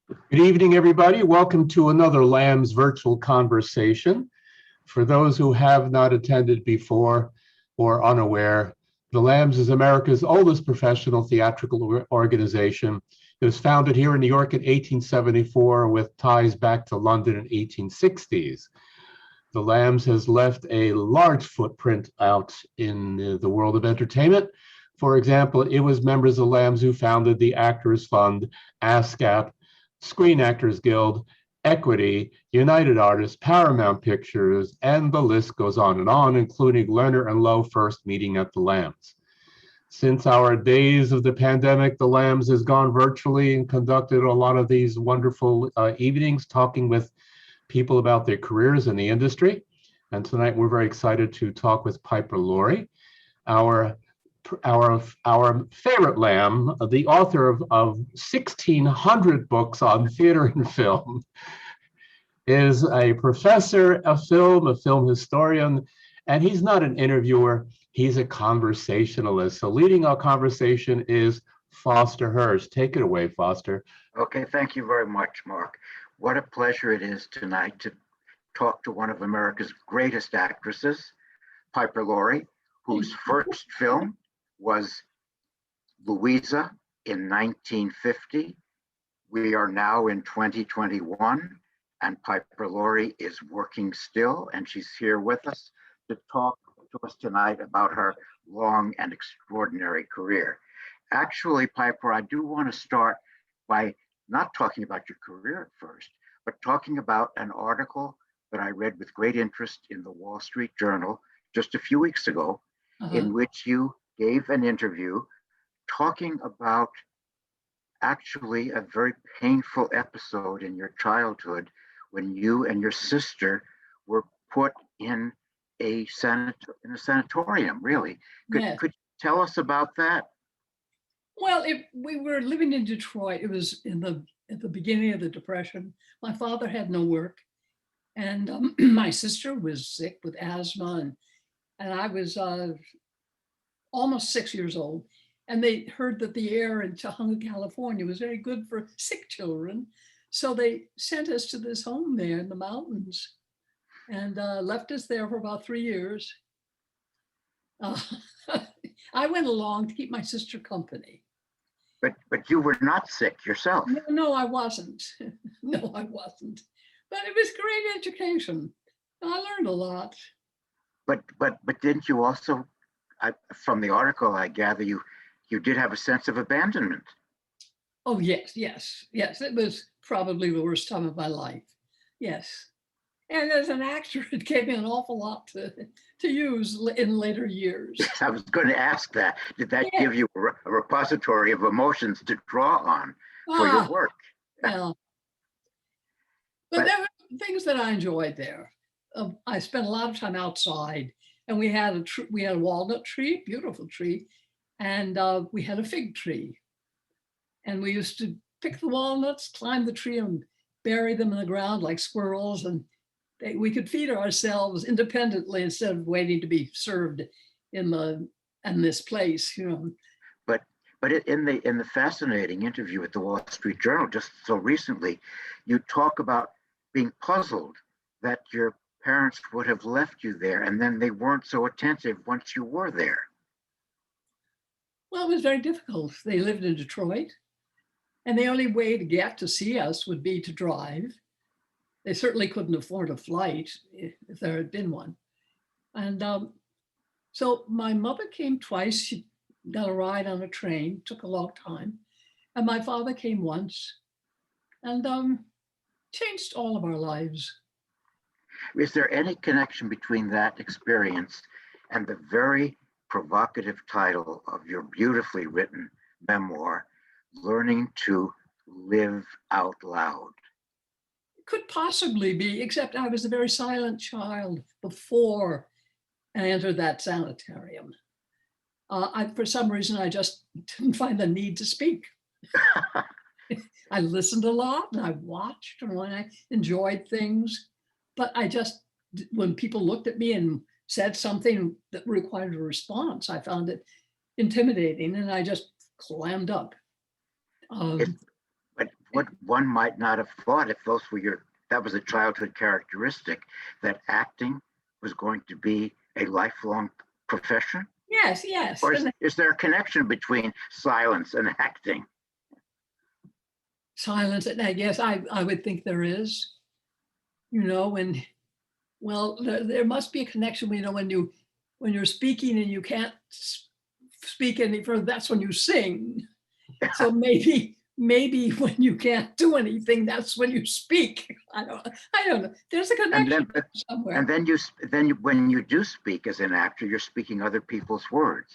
Good evening, everybody. Welcome to another Lamb's virtual conversation. For those who have not attended before or unaware, the Lambs is America's oldest professional theatrical organization. It was founded here in New York in 1874 with ties back to London in 1860s. The Lambs has left a large footprint out in the world of entertainment. For example, it was members of the Lambs who founded the Actors Fund, ASCAP, Screen Actors Guild, Equity, United Artists, Paramount Pictures, and the list goes on, including Lerner and Lowe first meeting at the Lambs. Since our days of the pandemic, the Lambs has gone virtually and conducted a lot of these wonderful evenings talking with people about their careers in the industry. And tonight we're very excited to talk with Piper Laurie, our favorite Lamb, the author of 1,600 books on theater and film, is a professor of film, a film historian, and he's not an interviewer, he's a conversationalist. So leading our conversation is Foster Hirsch. Take it away, Foster. Okay, thank you very much, Mark. What a pleasure it is tonight to talk to one of America's greatest actresses, Piper Laurie, whose first film was Louisa in 1950. We are now in 2021, and Piper Laurie is working still, and she's here with us to talk to us tonight about her long and extraordinary career. Actually, Piper, I do want to start by not talking about your career at first, but talking about an article that I read with great interest in the Wall Street Journal just a few weeks ago, in which you gave an interview talking about actually a very painful episode in your childhood when you and your sister were put in a sanatorium, really. Could you tell us about that? Well, we were living in Detroit. It was at the beginning of the Depression. My father had no work, and my sister was sick with asthma, and I was almost 6 years old. And they heard that the air in Tahunga, California was very good for sick children. So they sent us to this home there in the mountains and left us there for about 3 years. I went along to keep my sister company. But you were not sick yourself. No, I wasn't. No, I wasn't. But it was great education. I learned a lot. But didn't you also, from the article, I gather you did have a sense of abandonment. Oh, yes. It was probably the worst time of my life. Yes. And as an actor, it gave me an awful lot to use in later years. I was going to ask that. Did that give you a repository of emotions to draw on for your work? Yeah. But there were things that I enjoyed there. I spent a lot of time outside, and we had a walnut tree, beautiful tree, and we had a fig tree. And we used to pick the walnuts, climb the tree, and bury them in the ground like squirrels, and we could feed ourselves independently instead of waiting to be served in this place, you know. But in the fascinating interview with the Wall Street Journal just so recently, you talk about being puzzled that your parents would have left you there, and then they weren't so attentive once you were there. Well, it was very difficult. They lived in Detroit, and the only way to get to see us would be to drive. They certainly couldn't afford a flight if there had been one. And so my mother came twice. She got a ride on a train, took a long time. And my father came once and changed all of our lives. Is there any connection between that experience and the very provocative title of your beautifully written memoir, Learning to Live Out Loud? Could possibly be, except I was a very silent child before I entered that sanitarium. For some reason, I just didn't find the need to speak. I listened a lot and I watched and when I enjoyed things, but when people looked at me and said something that required a response, I found it intimidating and I just clammed up. But what one might not have thought, if that was a childhood characteristic, that acting was going to be a lifelong profession? Yes, yes. Or And is there a connection between silence and acting? silence, and I guess I would think there is, and well, there must be a connection, when you're speaking and you can't speak any further, that's when you sing. So maybe when you can't do anything, that's when you speak. I don't know. There's a And connection then, somewhere. and when you do speak as an actor, you're speaking other people's words,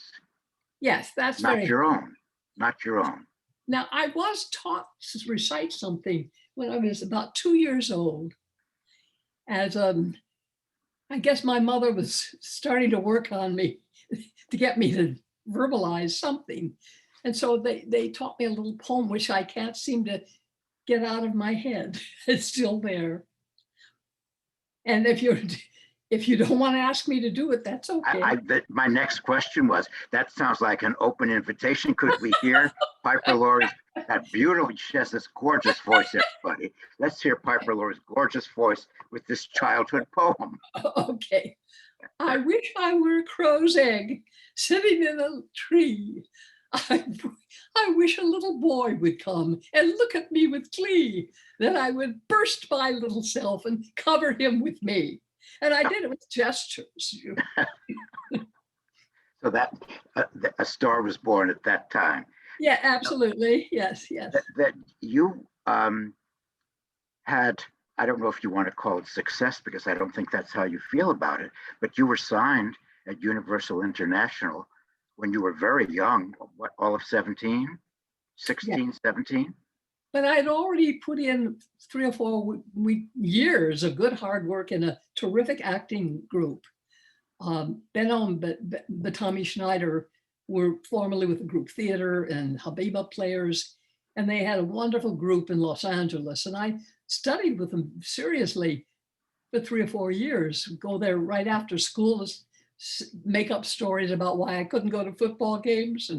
Yes, that's not very. your own, not your own. Now, I was taught to recite something when I was about 2 years old. As I guess my mother was starting to work on me to get me to verbalize something. And so they taught me a little poem, which I can't seem to get out of my head. It's still there. And if you don't want to ask me to do it, that's okay. My next question was, that sounds like an open invitation. Could we hear Piper Laurie's, that beautiful, she has this gorgeous voice, everybody. Let's hear Piper Laurie's gorgeous voice with this childhood poem. Okay. I wish I were a crow's egg sitting in a tree. I wish a little boy would come and look at me with glee. Then I would burst my little self and cover him with me. And I did it with gestures. So that a star was born at that time. Yeah, absolutely. Yes, yes. That you had, I don't know if you want to call it success, because I don't think that's how you feel about it, but you were signed at Universal International when you were very young, all of 16, yeah. 17? But I'd already put in 3 or 4 years of good hard work in a terrific acting group. Benno and Tommy Schneider were formerly with the group theater and Habiba players, and they had a wonderful group in Los Angeles. And I studied with them seriously for 3 or 4 years, go there right after school, make up stories about why I couldn't go to football games.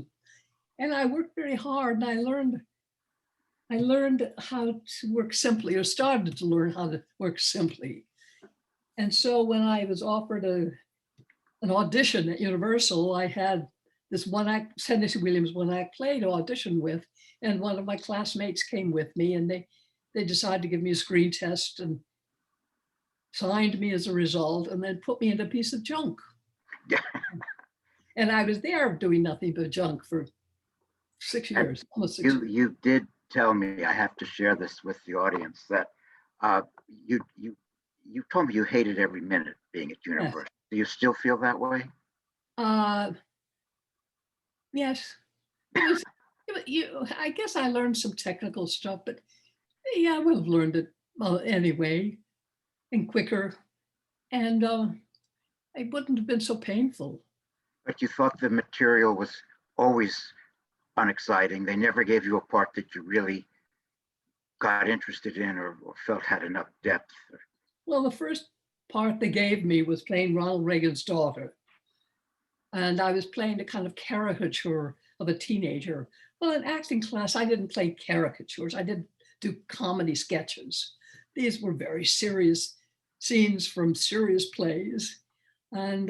And I worked very hard, and I learned how to work simply, or started to learn how to work simply. And so when I was offered an audition at Universal, I had this one act, Tennessee Williams one act play to audition with, and one of my classmates came with me, and they decided to give me a screen test and signed me as a result, and then put me in a piece of junk. And I was there doing nothing but junk for 6 years, almost 6 years. You did tell me, I have to share this with the audience, that you told me you hated every minute being at Universal. Yes. Do you still feel that way? Yes. I guess I learned some technical stuff, but yeah, I would have learned it anyway, and quicker, and it wouldn't have been so painful. But you thought the material was always unexciting. They never gave you a part that you really got interested in or felt had enough depth. Well, the first part they gave me was playing Ronald Reagan's daughter. And I was playing a kind of caricature of a teenager. Well, in acting class, I didn't play caricatures. I didn't do comedy sketches. These were very serious scenes from serious plays. And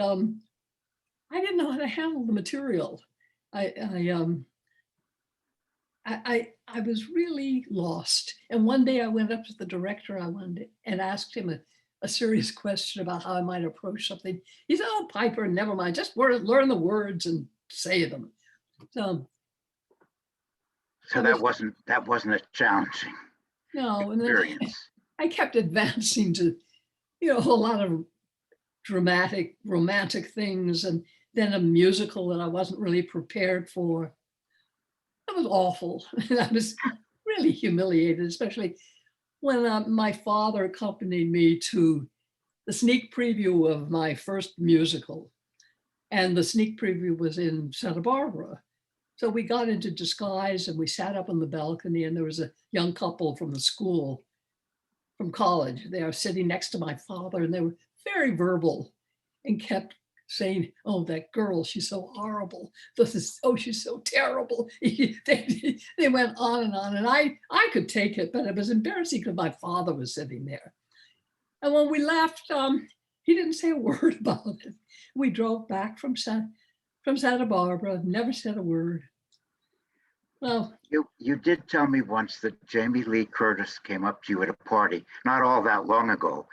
I didn't know how to handle the material. I was really lost. And one day I went up to the director and asked him a serious question about how I might approach something. He said, "Oh, Piper, never mind. Just learn the words and say them." So that wasn't a challenging experience. I kept advancing to, a lot of dramatic, romantic things, and then a musical that I wasn't really prepared for. That was awful. I was really humiliated, especially when my father accompanied me to the sneak preview of my first musical. And the sneak preview was in Santa Barbara. So we got into disguise and we sat up on the balcony, and there was a young couple from the school, from college. They were sitting next to my father, and they were very verbal and kept saying, "Oh, that girl, she's so horrible. This is, oh, she's so terrible." They went on, and I could take it, but it was embarrassing because my father was sitting there. And when we left, he didn't say a word about it. We drove back from Santa Barbara, never said a word. Well, You did tell me once that Jamie Lee Curtis came up to you at a party not all that long ago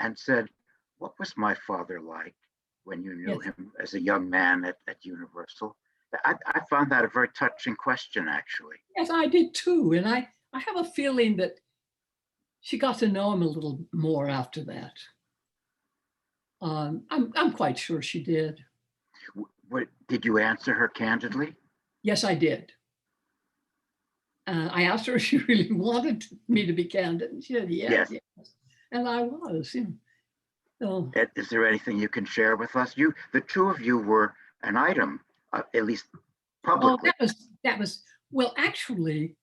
and said, "What was my father like when you knew yes, him as a young man at Universal?" I found that a very touching question, actually. yes, I did too. And I have a feeling that she got to know him a little more after that. I'm quite sure she did. What did you answer her candidly? Yes, I did. I asked her if she really wanted me to be candid, and she said yes, Yes. yes. And I was, you know. So, Is there anything you can share with us? The two of you were an item, at least oh, publicly. that was well, actually,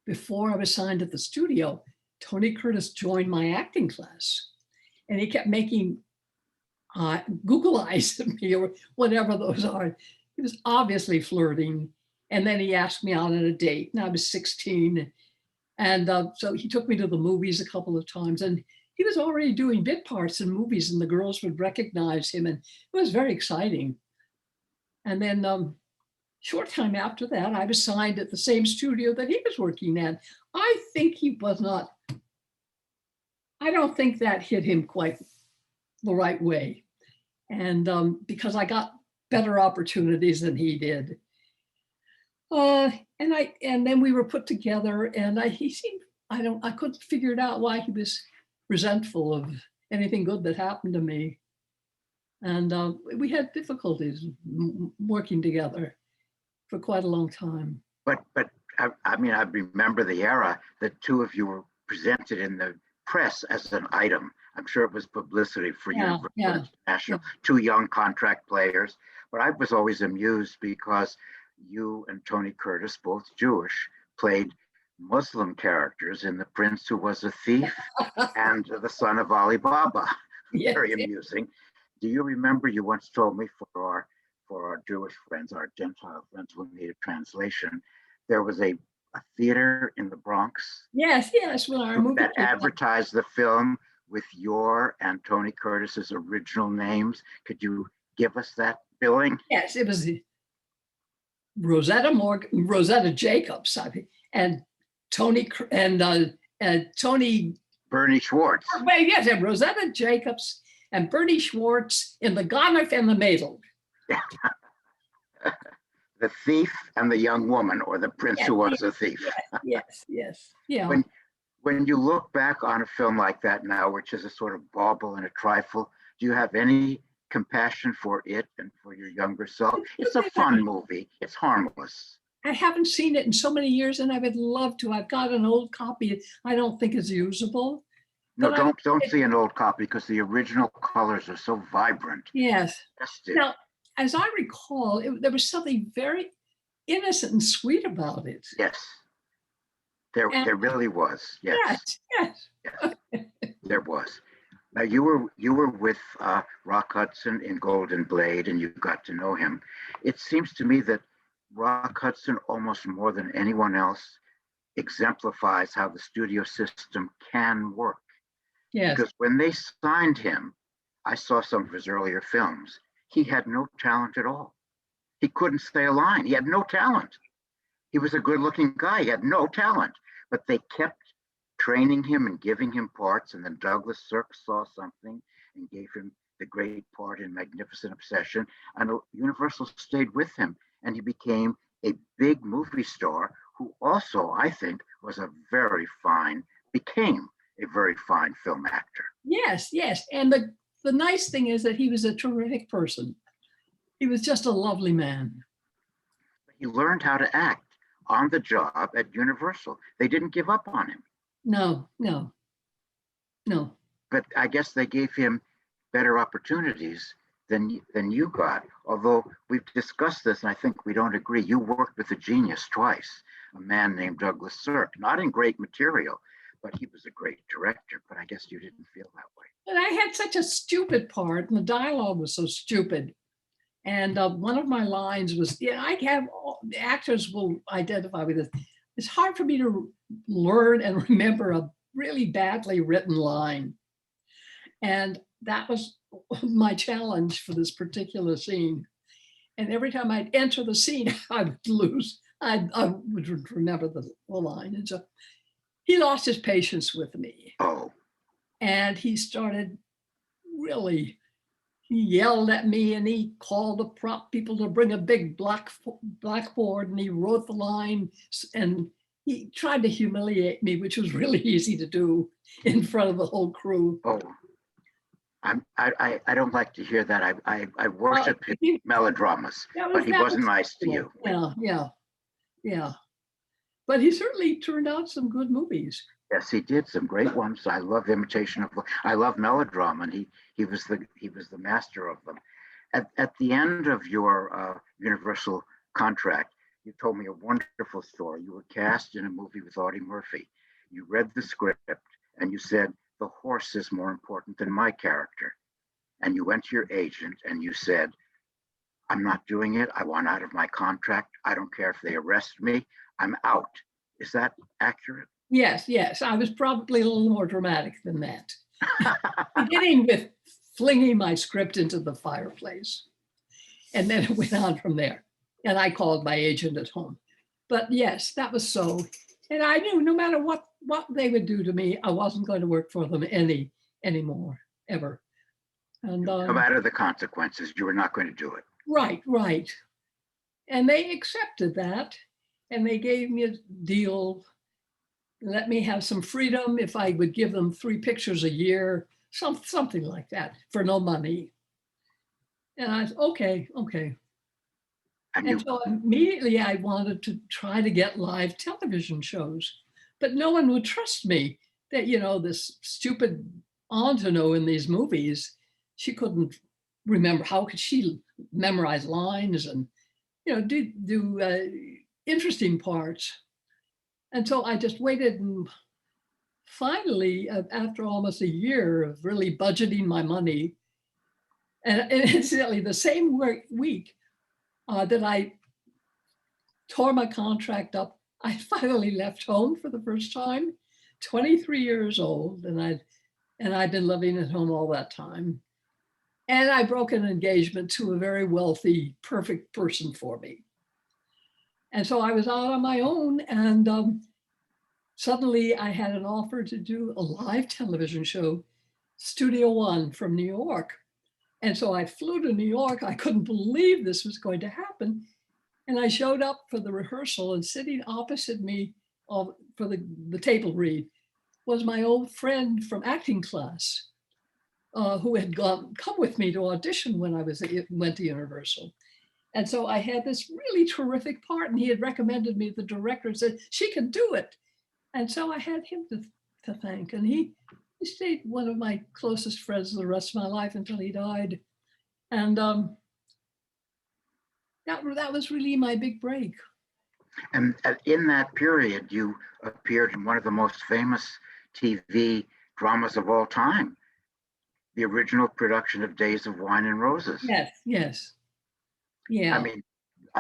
before I was signed at the studio, Tony Curtis joined my acting class, and he kept making Google eyes at me or whatever those are. He was obviously flirting. And then he asked me out on a date, and I was 16. And so he took me to the movies a couple of times, and he was already doing bit parts in movies, and the girls would recognize him, and it was very exciting. And then short time after that, I was signed at the same studio that he was working at. I think he was not, I don't think that hit him quite the right way. And because I got better opportunities than he did. And then we were put together, and he seemed, I couldn't figure it out why he was resentful of anything good that happened to me. And we had difficulties working together for quite a long time. But I mean, I remember the era that two of you were presented in the press as an item. I'm sure it was publicity for Universal International, two young contract players. But I was always amused because you and Tony Curtis, both Jewish, played Muslim characters in The Prince Who Was a Thief and The Son of Ali Baba. Yes, Very amusing. Do you remember you once told me for our Jewish friends, our Gentile friends who need a translation, there was a theater in the Bronx yes, when our movie that advertised the film with your and Tony Curtis's original names. Could you give us that billing? Yes, it was Rosetta Jacobs, I think, and Tony Tony Bernie Schwartz. Well, yes, and Rosetta Jacobs and Bernie Schwartz in The Gonif and the Maidel. The Thief and the Young Woman, or The Prince Who Was a Thief. Yes. Yeah. When you look back on a film like that now, which is a sort of bauble and a trifle, do you have any compassion for it and for your younger self? It's a fun movie. It's harmless. I haven't seen it in so many years, and I would love to. I've got an old copy. I don't think is usable. No, don't see an old copy because the original colors are so vibrant. Yes. Now, as I recall, there was something very innocent and sweet about it. Yes. There really was. Yes. There was. Now you were with Rock Hudson in Golden Blade, and you got to know him. It seems to me that Rock Hudson, almost more than anyone else, exemplifies how the studio system can work. Yes. Because when they signed him, I saw some of his earlier films. He had no talent at all. He couldn't say a line. He had no talent. He was a good-looking guy. He had no talent. But they kept training him and giving him parts. And then Douglas Sirk saw something and gave him the great part in Magnificent Obsession. And Universal stayed with him. And he became a big movie star who also, I think, became a very fine film actor. Yes. And the nice thing is that he was a terrific person. He was just a lovely man. He learned how to act on the job at Universal. They didn't give up on him. No. But I guess they gave him better opportunities than you got. Although we've discussed this, and I think we don't agree. You worked with a genius twice, a man named Douglas Sirk, not in great material, but he was a great director. But I guess you didn't feel that way. And I had such a stupid part, and the dialogue was so stupid. And one of my lines was, yeah, I have, the actors will identify with this. It's hard for me to learn and remember a really badly written line. And that was my challenge for this particular scene. And every time I'd enter the scene, I would lose. I would remember the line. And so he lost his patience with me. Oh, And he started really, he yelled at me and he called the prop people to bring a big blackboard and he wrote the line and he tried to humiliate me, which was really easy to do in front of the whole crew. oh. I don't like to hear that. I worship his melodramas, but he wasn't nice to you. Yeah. But he certainly turned out some good movies. Yes, he did some great ones. I love I love melodrama, and he was the master of them. At the end of your Universal contract, you told me a wonderful story. You were cast in a movie with Audie Murphy. You read the script and you said, the horse is more important than my character. And you went to your agent and you said, I'm not doing it. I want out of my contract. I don't care if they arrest me. I'm out. Is that accurate? Yes. I was probably a little more dramatic than that. Beginning with flinging my script into the fireplace. And then it went on from there. And I called my agent at home. But yes, that was so. And I knew no matter what they would do to me, I wasn't going to work for them anymore, ever. And no matter the consequences, you were not going to do it. Right. And they accepted that. And they gave me a deal, let me have some freedom if I would give them 3 pictures a year, something like that, for no money. And I said, okay. And so immediately I wanted to try to get live television shows, but no one would trust me that, this stupid Antono in these movies, she couldn't remember. How could she memorize lines and, do interesting parts? And so I just waited, and finally, after almost a year of really budgeting my money, and incidentally, the same week that I tore my contract up, I finally left home for the first time, 23 years old, and I'd been living at home all that time. And I broke an engagement to a very wealthy, perfect person for me. And so I was out on my own, and suddenly I had an offer to do a live television show, Studio One from New York. And so I flew to New York. I couldn't believe this was going to happen. And I showed up for the rehearsal, and sitting opposite me for the table read was my old friend from acting class, who had come with me to audition when I went to Universal. And so I had this really terrific part, and he had recommended me to the director and said, she can do it. And so I had him to thank. And he stayed one of my closest friends the rest of my life until he died. And that was really my big break. And in that period, you appeared in one of the most famous TV dramas of all time, the original production of Days of Wine and Roses. Yes. Yeah. I mean,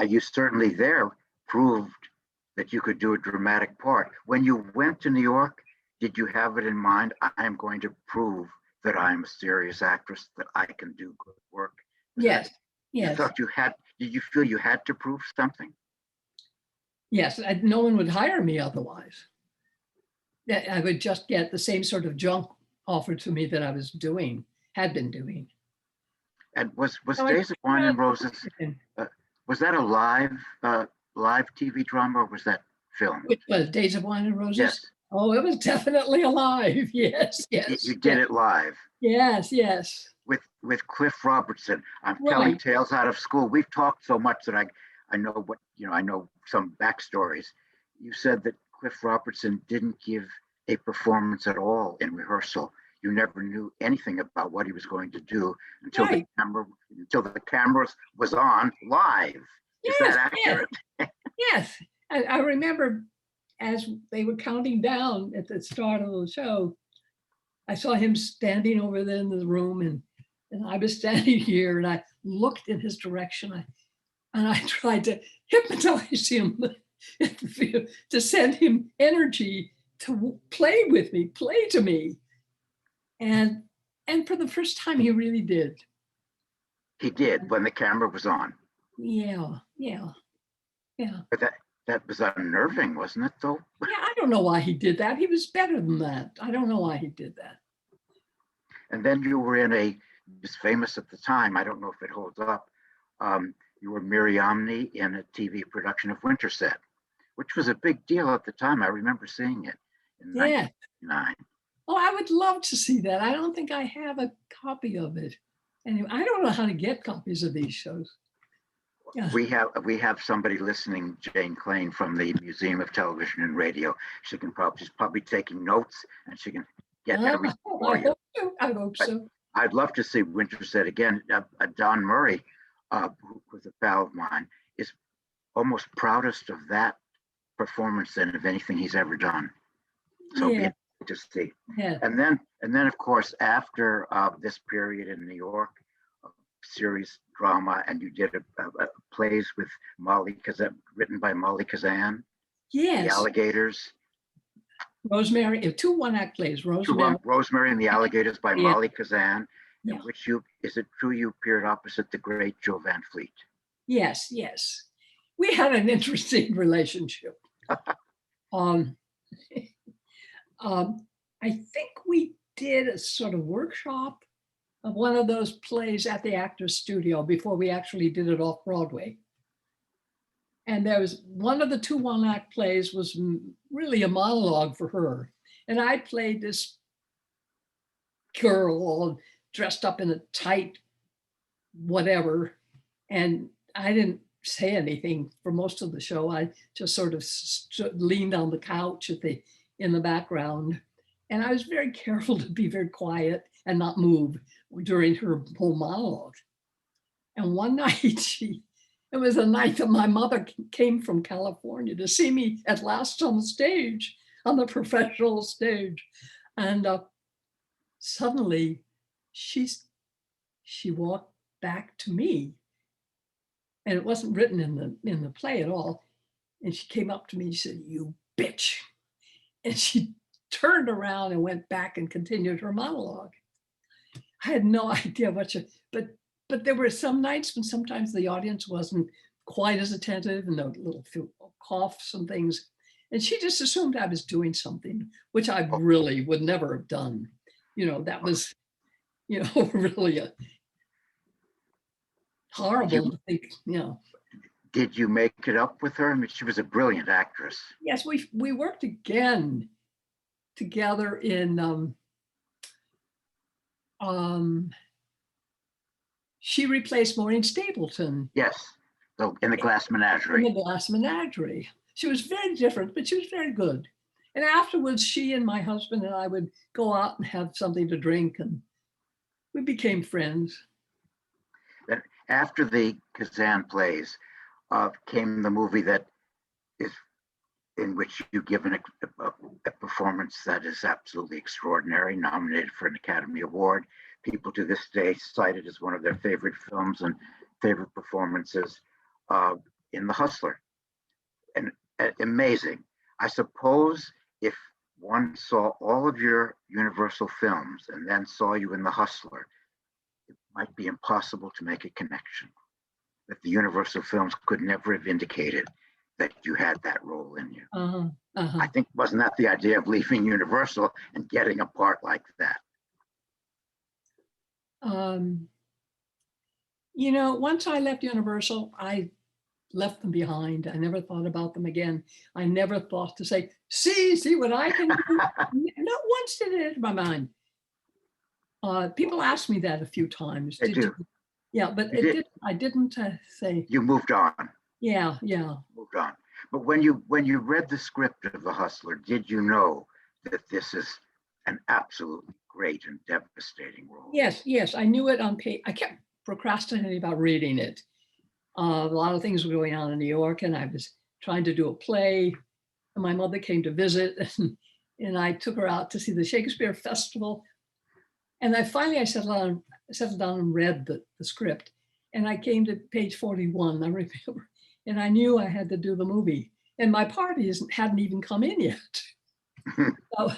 you certainly there proved that you could do a dramatic part. When you went to New York, did you have it in mind, I am going to prove that I'm a serious actress, that I can do good work? Yes. You thought did you feel you had to prove something? Yes, no one would hire me otherwise. I would just get the same sort of junk offered to me that I had been doing. And was Days of Wine and Roses, was that a live TV drama, or was that film? Which was Days of Wine and Roses? Yes. Oh, it was definitely alive. Yes. You did it live. Yes. With Cliff Robertson. I'm Right. telling tales out of school. We've talked so much that I know I know some backstories. You said that Cliff Robertson didn't give a performance at all in rehearsal. You never knew anything about what he was going to do until Right. the camera was on live. Is that accurate? Yes. I remember as they were counting down at the start of the show, I saw him standing over there in the room, and And I was standing here and I looked in his direction. And I tried to hypnotize him to send him energy to play with me, play to me. And for the first time, he really did. He did when the camera was on. Yeah. But that was unnerving, wasn't it, though? Yeah, I don't know why he did that. He was better than that. I don't know why he did that. And then you were it was famous at the time. I don't know if it holds up. You were Miriamni in a TV production of Winterset, which was a big deal at the time. I remember seeing it in 1999. Oh, I would love to see that. I don't think I have a copy of it. Anyway, I don't know how to get copies of these shows. Yeah. We have somebody listening, Jane Klein from the Museum of Television and Radio. She's probably taking notes, and she can get everything for you. I hope so. I'd love to see Winterset again. Don Murray, who was a pal of mine, is almost proudest of that performance than of anything he's ever done. So Yeah. to see. Yeah. And then of course, after this period in New York, series drama, and you did a plays with Molly Kazan, written by Molly Kazan. Yes. The Alligators. Rosemary, 2 one-act plays. Rosemary and the Alligators by Molly Kazan, Yeah. in which is it true you appeared opposite the great Joe Van Fleet? Yes. We had an interesting relationship. I think we did a sort of workshop of one of those plays at the Actors Studio before we actually did it off Broadway. And there was one of the 2 one-act plays was really a monologue for her. And I played this girl all dressed up in a tight whatever. And I didn't say anything for most of the show. I just sort of leaned on the couch in the background. And I was very careful to be very quiet and not move during her whole monologue. And one night, it was a night that my mother came from California to see me at last on the stage, on the professional stage. And suddenly she walked back to me. And it wasn't written in the play at all. And she came up to me and she said, "You bitch." And she turned around and went back and continued her monologue. I had no idea but there were some nights when sometimes the audience wasn't quite as attentive and there were little few coughs and things. And she just assumed I was doing something, which I really would never have done. That was, really horrible to think, Did you make it up with her? I mean, she was a brilliant actress. Yes, we worked again together in she replaced Maureen Stapleton. Yes, in the Glass Menagerie. In the Glass Menagerie. She was very different, but she was very good. And afterwards, she and my husband and I would go out and have something to drink, and we became friends. Then after the Kazan plays came the movie that is in which you give a performance that is absolutely extraordinary, nominated for an Academy Award. People to this day cite it as one of their favorite films and favorite performances in The Hustler. And amazing. I suppose if one saw all of your Universal films and then saw you in The Hustler, it might be impossible to make a connection. That the Universal films could never have indicated that you had that role in you. I think, wasn't that the idea of leaving Universal and getting a part like that? Once I left Universal, I left them behind. I never thought about them again. I never thought to say, see what I can do. Not once did it enter my mind. People asked me that a few times. Yeah, but I didn't say. You moved on. Yeah. Moved on. But when you read the script of The Hustler, did you know that this is an absolutely great and devastating role? Yes, I knew it on page. I kept procrastinating about reading it. A lot of things were going on in New York, and I was trying to do a play. And my mother came to visit, and I took her out to see the Shakespeare Festival. And I said, sat down and read the script, and I came to page 41, I remember, and I knew I had to do the movie. And my party hadn't even come in yet. So,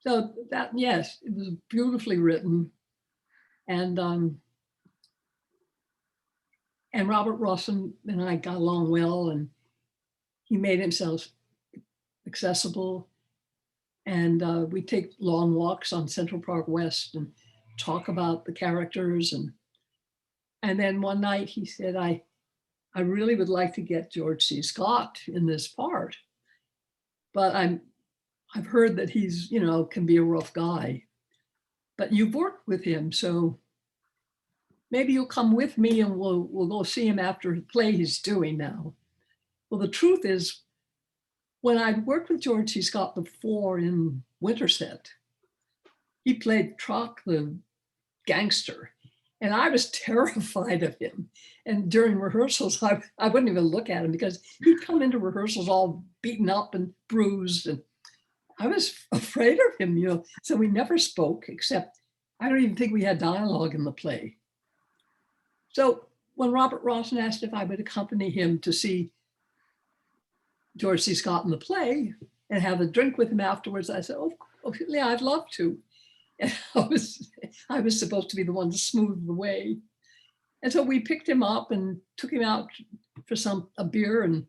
so that, yes, it was beautifully written. And Robert Rossen and I got along well, and he made himself accessible. And we take long walks on Central Park West and talk about the characters. And then one night he said, I really would like to get George C. Scott in this part, but I've heard that he's, can be a rough guy, but you've worked with him, so maybe you'll come with me and we'll go see him after the play he's doing now. Well, the truth is, when I'd worked with George C. Scott before in Winterset, he played Trock the gangster, and I was terrified of him. And during rehearsals, I wouldn't even look at him because he'd come into rehearsals all beaten up and bruised, and I was afraid of him, So we never spoke, except I don't even think we had dialogue in the play. So when Robert Rossen asked if I would accompany him to see George C. Scott in the play and have a drink with him afterwards, I said, oh yeah, I'd love to. And I was supposed to be the one to smooth the way. And so we picked him up and took him out for a beer, and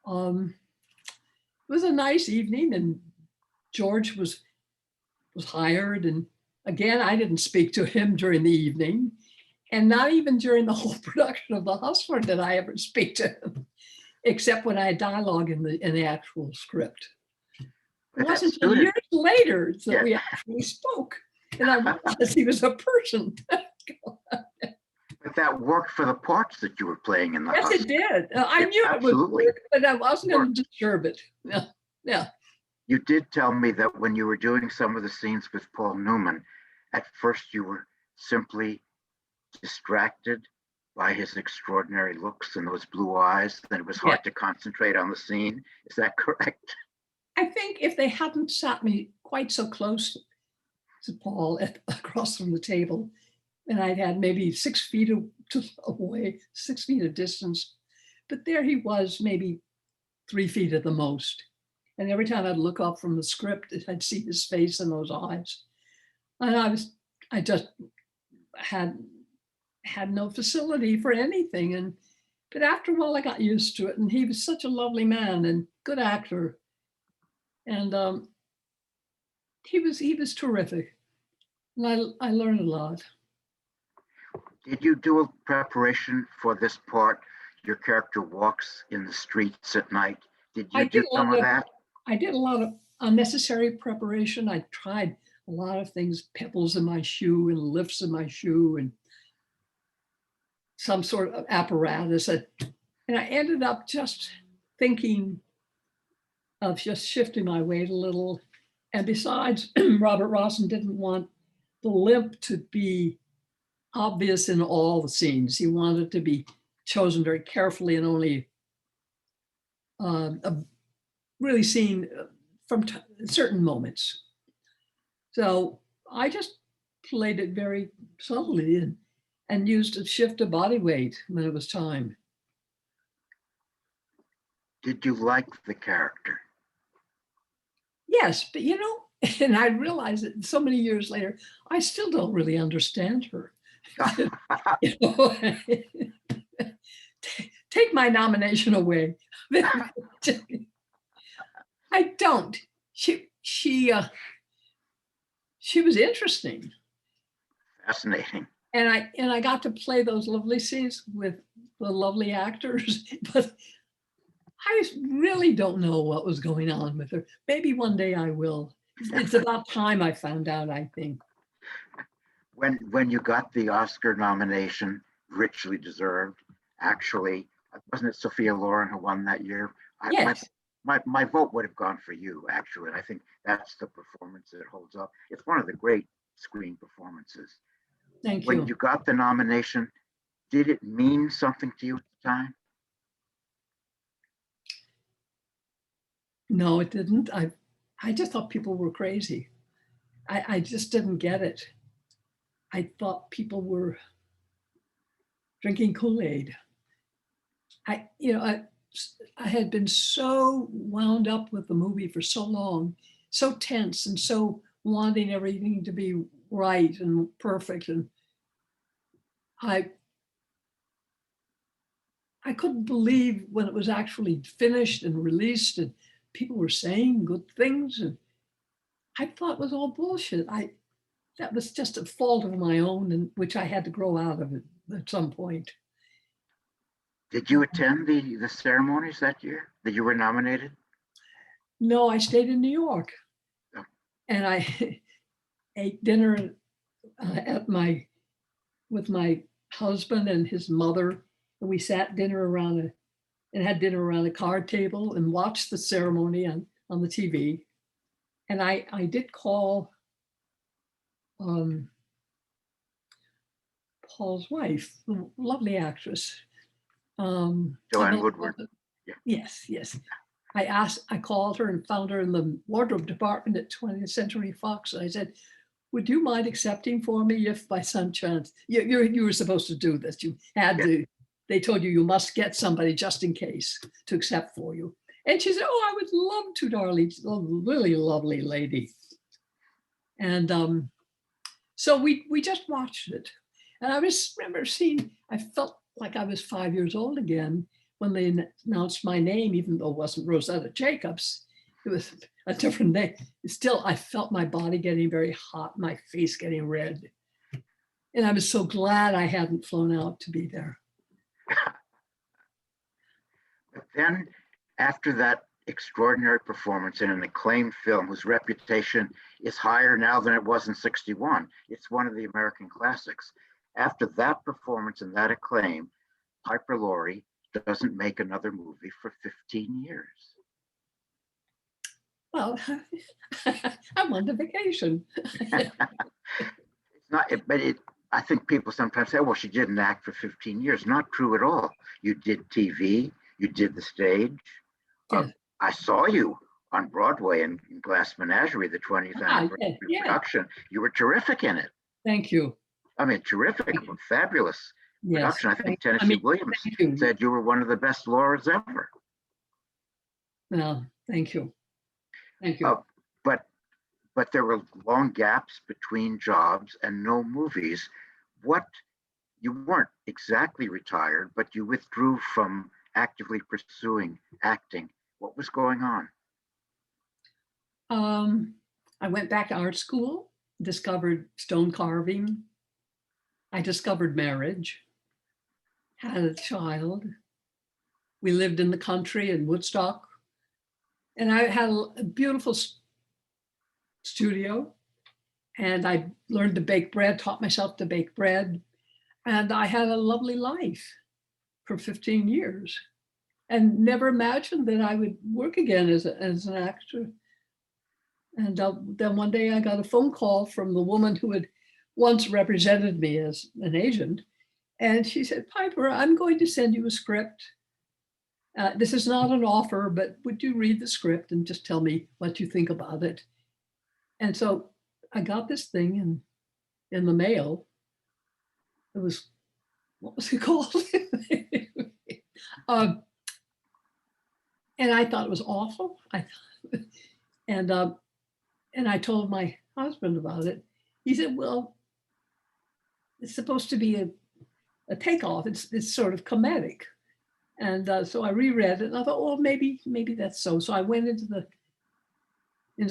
it was a nice evening, and George was hired. And again, I didn't speak to him during the evening, and not even during the whole production of The Hustler did I ever speak to him, except when I had dialogue in the actual script. It wasn't until years later that we actually spoke, and I realized he was a person. But that worked for the parts that you were playing in The Hustler. Yes, it did. I knew it would work, but I wasn't going to disturb it. Yeah. You did tell me that when you were doing some of the scenes with Paul Newman, at first you were simply distracted by his extraordinary looks and those blue eyes, and it was hard to concentrate on the scene. Is that correct? I think if they hadn't sat me quite so close to Paul across from the table, and I'd had maybe 6 feet away, 6 feet of distance, but there he was, maybe 3 feet at the most. And every time I'd look up from the script, I'd see his face and those eyes. And I just had no facility for anything. But after a while, I got used to it. And he was such a lovely man and good actor. And he was terrific. And I learned a lot. Did you do a preparation for this part? Your character walks in the streets at night. Did you do some of that? I did a lot of unnecessary preparation. I tried a lot of things, pebbles in my shoe and lifts in my shoe and some sort of apparatus. And I ended up just thinking of just shifting my weight a little. And besides, Robert Rossen didn't want the limp to be obvious in all the scenes. He wanted it to be chosen very carefully and only really seen from certain moments. So I just played it very subtly and used a shift of body weight when it was time. Did you like the character? Yes, but and I realized that so many years later, I still don't really understand her. Take my nomination away. I don't. She was interesting, Fascinating. and I got to play those lovely scenes with the lovely actors, but I really don't know what was going on with her. Maybe one day I will. It's about time I found out, I think. When you got the Oscar nomination, richly deserved, actually, wasn't it Sophia Loren who won that year? Yes. My vote would have gone for you, actually. I think that's the performance that holds up. It's one of the great screen performances. Thank you. When you got the nomination, did it mean something to you at the time? No, it didn't. I just thought people were crazy. I just didn't get it. I thought people were drinking Kool-Aid. I had been so wound up with the movie for so long, so tense and so wanting everything to be right and perfect. And I couldn't believe when it was actually finished and released and people were saying good things. And I thought it was all bullshit. That was just a fault of my own, and which I had to grow out of it at some point. Did you attend the ceremonies that year that you were nominated? No, I stayed in New York, Oh. and I ate dinner with my husband and his mother, and we sat had dinner around a card table and watched the ceremony on the TV. And I did call Paul's wife, the lovely actress. Joanne Woodward. Yeah. Yes. I called her and found her in the wardrobe department at 20th Century Fox. And I said, would you mind accepting for me if by some chance, you were supposed to do this. You had to, they told you must get somebody just in case to accept for you. And she said, oh, I would love to, darling. She's a really lovely lady. And so we just watched it. And I remember I felt like I was 5 years old again when they announced my name, even though it wasn't Rosetta Jacobs. It was a different name. Still, I felt my body getting very hot, my face getting red. And I was so glad I hadn't flown out to be there. But then, after that extraordinary performance in an acclaimed film whose reputation is higher now than it was in '61, it's one of the American classics. After that performance and that acclaim, Piper Laurie doesn't make another movie for 15 years. Well, I'm on vacation. It's not, I think people sometimes say, well, she didn't act for 15 years. Not true at all. You did TV, you did the stage. Yes. I saw you on Broadway in Glass Menagerie, the 20th anniversary production. You were terrific in it. Thank you. I mean, terrific, fabulous production. I think Tennessee Williams said you were one of the best Lauras ever. Well, thank you. Thank you. But there were long gaps between jobs and no movies. You weren't exactly retired, but you withdrew from actively pursuing acting. What was going on? I went back to art school, discovered stone carving. I discovered marriage, had a child. We lived in the country in Woodstock. And I had a beautiful studio, and I learned to bake bread, taught myself to bake bread. And I had a lovely life for 15 years and never imagined that I would work again as an actor. And then one day I got a phone call from the woman who had once represented me as an agent. And she said, Piper, I'm going to send you a script. This is not an offer, but would you read the script and just tell me what you think about it? And so I got this thing in the mail. It was, what was it called? And I thought it was awful. And I told my husband about it. He said, well, it's supposed to be a takeoff. It's sort of comedic. And so I reread it and I thought, well, maybe that's so. So I went into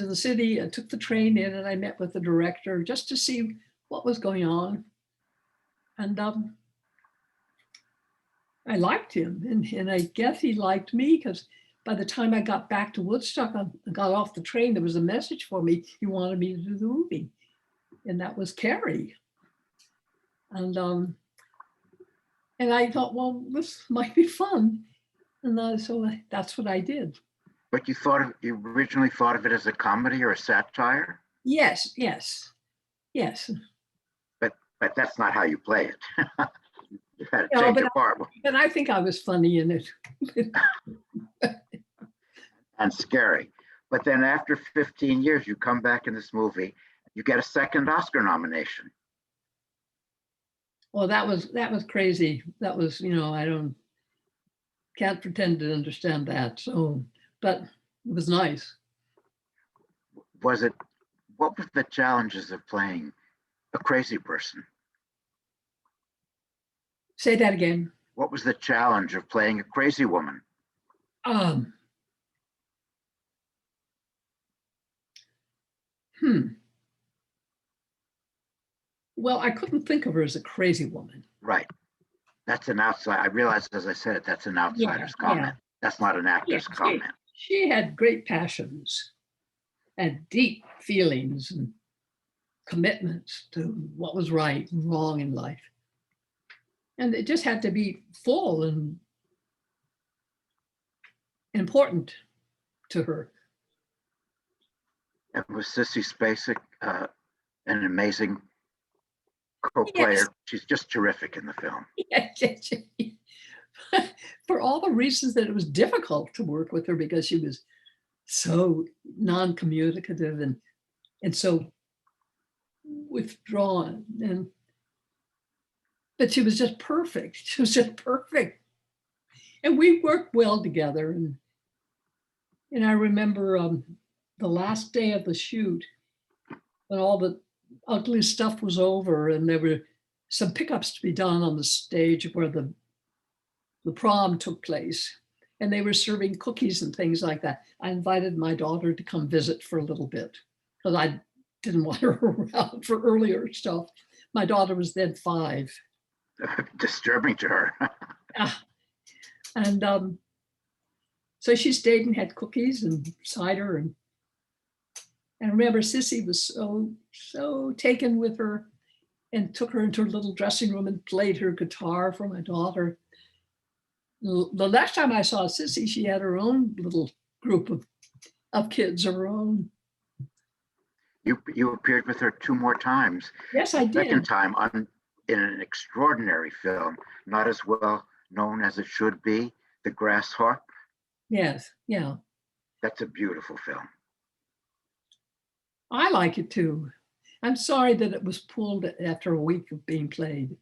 the city, I took the train in and I met with the director just to see what was going on. And I liked him and I guess he liked me because by the time I got back to Woodstock, I got off the train, there was a message for me. He wanted me to do the movie. And that was Carrie. And I thought, well, this might be fun. And so that's what I did. But you originally thought of it as a comedy or a satire? Yes. But that's not how you play it. You had to change your part. But I think I was funny in it. And scary. But then after 15 years, you come back in this movie, you get a second Oscar nomination. Well, that was crazy. That was, can't pretend to understand that. So, but it was nice. Was it, what were the challenges of playing a crazy person? Say that again. What was the challenge of playing a crazy woman? Um, hmm. Well, I couldn't think of her as a crazy woman. Right. That's an outside. I realized as I said it, that's an outsider's Yeah, comment. That's not an actor's yeah. comment. She had great passions and deep feelings and commitments to what was right and wrong in life. And it just had to be full and important to her. And was Sissy Spacek an amazing co-player? Yes. She's just terrific in the film. For all the reasons that it was difficult to work with her because she was so non-communicative and so withdrawn, but she was just perfect. She was just perfect, and we worked well together. And I remember the last day of the shoot, when all the ugly stuff was over, and there were some pickups to be done on the stage where the prom took place, and they were serving cookies and things like that. I invited my daughter to come visit for a little bit because I didn't want her around for earlier stuff. My daughter was then 5. Disturbing to her. And so she stayed and had cookies and cider. And remember, Sissy was so taken with her and took her into her little dressing room and played her guitar for my daughter. The last time I saw Sissy, she had her own little group of kids of her own. You appeared with her 2 more times. Yes, I did. Second time in an extraordinary film, not as well known as it should be, The Grass Harp. Yes, yeah. That's a beautiful film. I like it too. I'm sorry that it was pulled after a week of being played.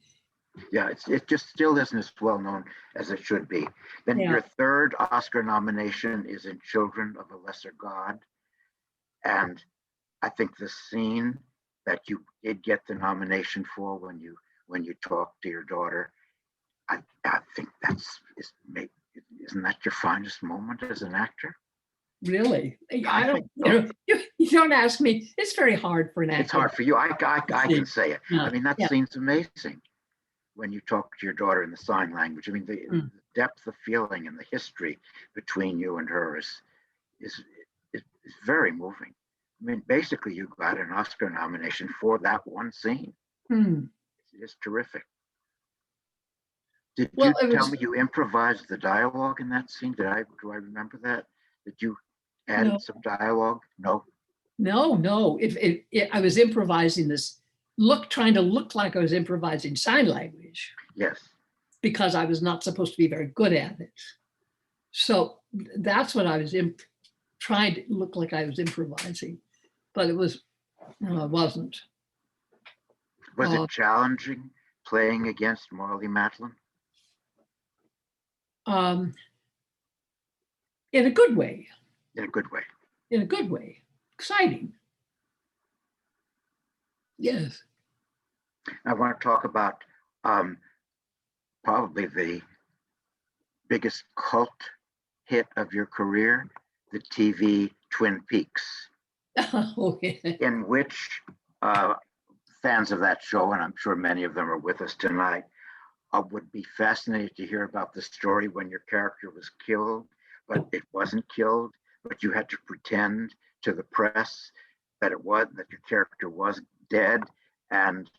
Yeah, it just still isn't as well known as it should be. Then your third Oscar nomination is in Children of a Lesser God. And I think the scene that you did get the nomination for when you talked to your daughter, I think isn't that your finest moment as an actor? Really? I don't, you don't ask me. It's very hard for an actor. It's hard for you. I can say it. Yeah. I mean, that scene's amazing when you talk to your daughter in the sign language. I mean, the depth of feeling and the history between you and her is very moving. I mean, basically, you got an Oscar nomination for that one scene. It's terrific. Did you tell me you improvised the dialogue in that scene? Do I remember that? Did you add some dialogue? No. I was improvising this, trying to look like I was improvising sign language. Yes. Because I was not supposed to be very good at it. So that's what I was trying to look like I was improvising, but it was, no, it wasn't. Was it challenging playing against Marlee Matlin? In a good way. In a good way. In a good way. Exciting. Yes. I want to talk about probably the biggest cult hit of your career, the TV Twin Peaks, in which fans of that show, and I'm sure many of them are with us tonight, would be fascinated to hear about the story when your character was killed, but it wasn't killed, but you had to pretend to the press that your character was dead, and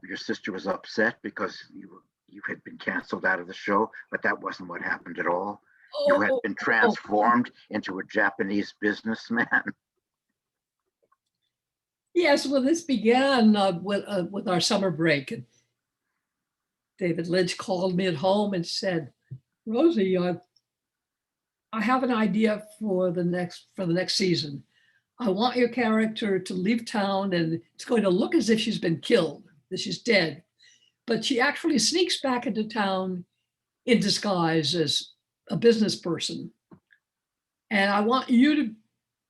your sister was upset because you had been canceled out of the show, but that wasn't what happened at all. You had been transformed into a Japanese businessman. Yes, well, this began with our summer break. And David Lynch called me at home and said, "Rosie, I have an idea for the next season. I want your character to leave town, and it's going to look as if she's been killed, that she's dead. but she actually sneaks back into town in disguise as a business person. And I want you to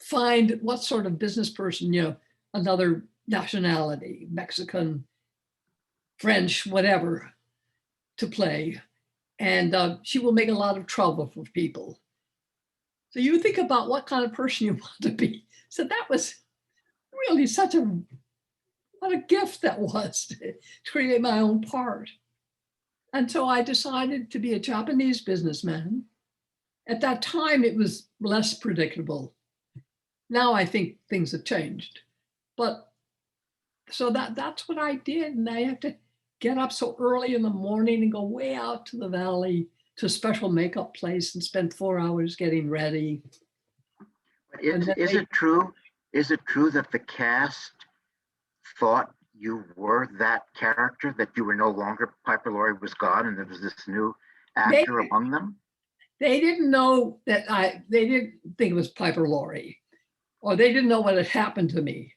find what sort of business person, another nationality, Mexican, French, whatever, to play. And she will make a lot of trouble for people. So you think about what kind of person you want to be. So that was really what a gift that was to create my own part. And so I decided to be a Japanese businessman. At that time, it was less predictable. Now I think things have changed. But so that's what I did. And I had to get up so early in the morning and go way out to the valley to a special makeup place and spend 4 hours getting ready. Is it true that the cast thought you were that character, that you were no longer Piper Laurie was gone and there was this new actor among them? They didn't know that they didn't think it was Piper Laurie, or they didn't know what had happened to me.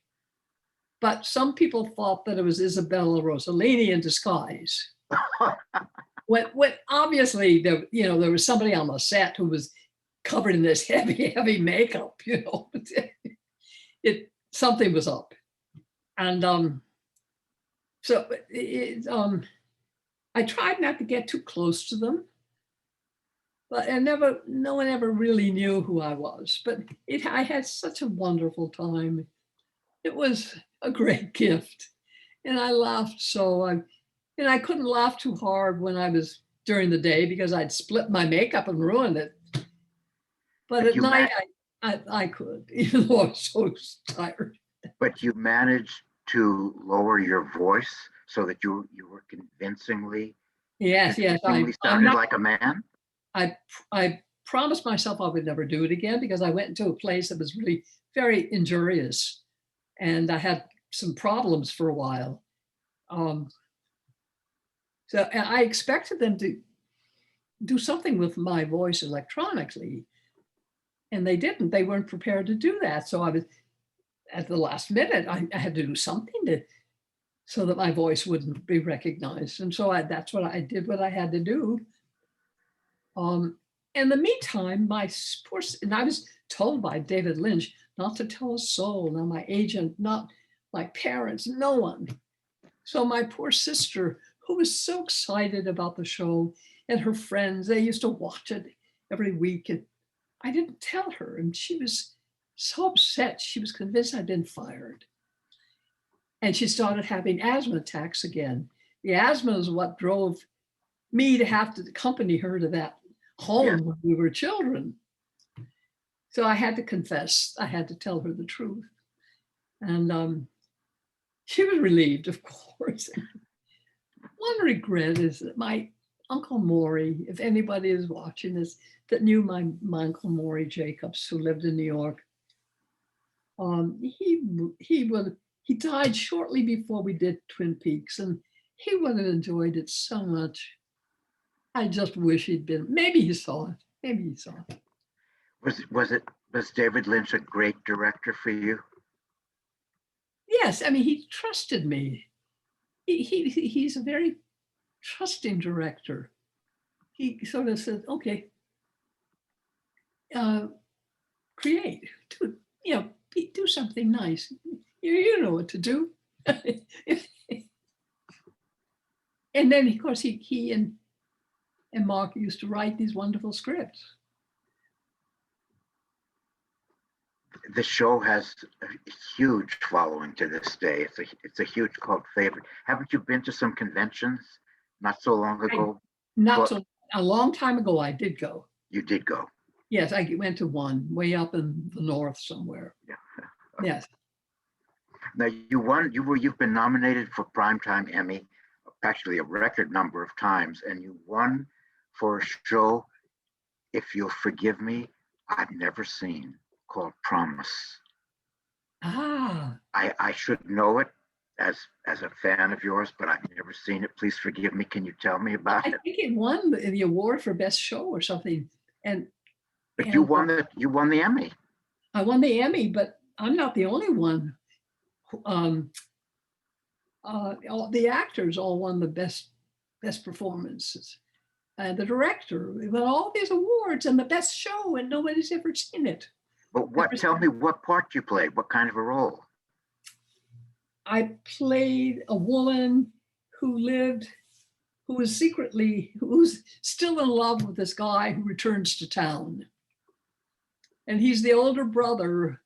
But some people thought that it was Isabella Rossellini in disguise. when obviously there was somebody on the set who was covered in this heavy makeup, something was up. And I tried not to get too close to them, but no one ever really knew who I was. But I had such a wonderful time. It was a great gift, and I laughed and I couldn't laugh too hard when I was during the day because I'd split my makeup and ruined it. But at night I could, even though I was so tired. But you managed to lower your voice so that you were convincingly sounded like a man. I promised myself I would never do it again because I went into a place that was really very injurious, and I had some problems for a while. So I expected them to do something with my voice electronically, and they didn't. They weren't prepared to do that. So I was, at the last minute, I had to do something so that my voice wouldn't be recognized. And so that's what I did, what I had to do. In the meantime, and I was told by David Lynch not to tell a soul, not my agent, not my parents, no one. So my poor sister, who was so excited about the show, and her friends, they used to watch it every week. And I didn't tell her. And she was so upset. She was convinced I'd been fired. And she started having asthma attacks again. The asthma is what drove me to have to accompany her to that home when we were children. So I had to confess. I had to tell her the truth. And she was relieved, of course. One regret is that my Uncle Maury, if anybody is watching this, that knew my Uncle Maury Jacobs, who lived in New York, he died shortly before we did Twin Peaks, and he would have enjoyed it so much. I just wish he'd been. Maybe he saw it. Maybe he saw it. Was David Lynch a great director for you? Yes, I mean, he trusted me. He's a very trusting director. He sort of said, "Okay, create, do something nice. You know what to do." And then, of course, he and Mark used to write these wonderful scripts. The show has a huge following to this day. It's a huge cult favorite. Haven't you been to some conventions not so long ago? A long time ago, I did go. You did go? Yes, I went to one way up in the north somewhere. Yeah. Yes. Now you've been nominated for Primetime Emmy, actually a record number of times, and you won for a show, if you'll forgive me, I've never seen, called Promise. I should know it as a fan of yours, but I've never seen it. Please forgive me. Can you tell me about it? I think it won the award for best show or something. But you won the Emmy. I won the Emmy, but I'm not the only one. all the actors all won the best performances. And the director won all these awards and the best show, and nobody's ever seen it. But tell me what part you played, what kind of a role? I played a woman who was still in love with this guy who returns to town. And he's the older brother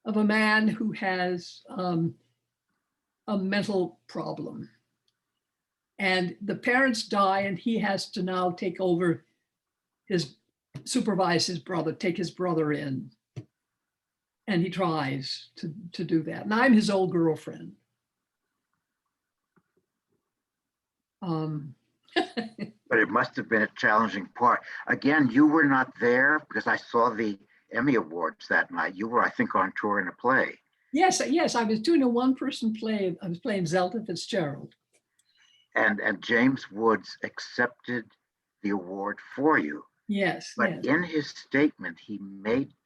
of a man who has a mental problem. And the parents die, and he has to now take over supervise his brother, take his brother in. And he tries to do that. And I'm his old girlfriend. But it must have been a challenging part. Again, you were not there because I saw the Emmy Awards that night. You were, I think, on tour in a play. Yes, I was doing a one-person play. I was playing Zelda Fitzgerald. And James Woods accepted the award for you. Yes. But in his statement, he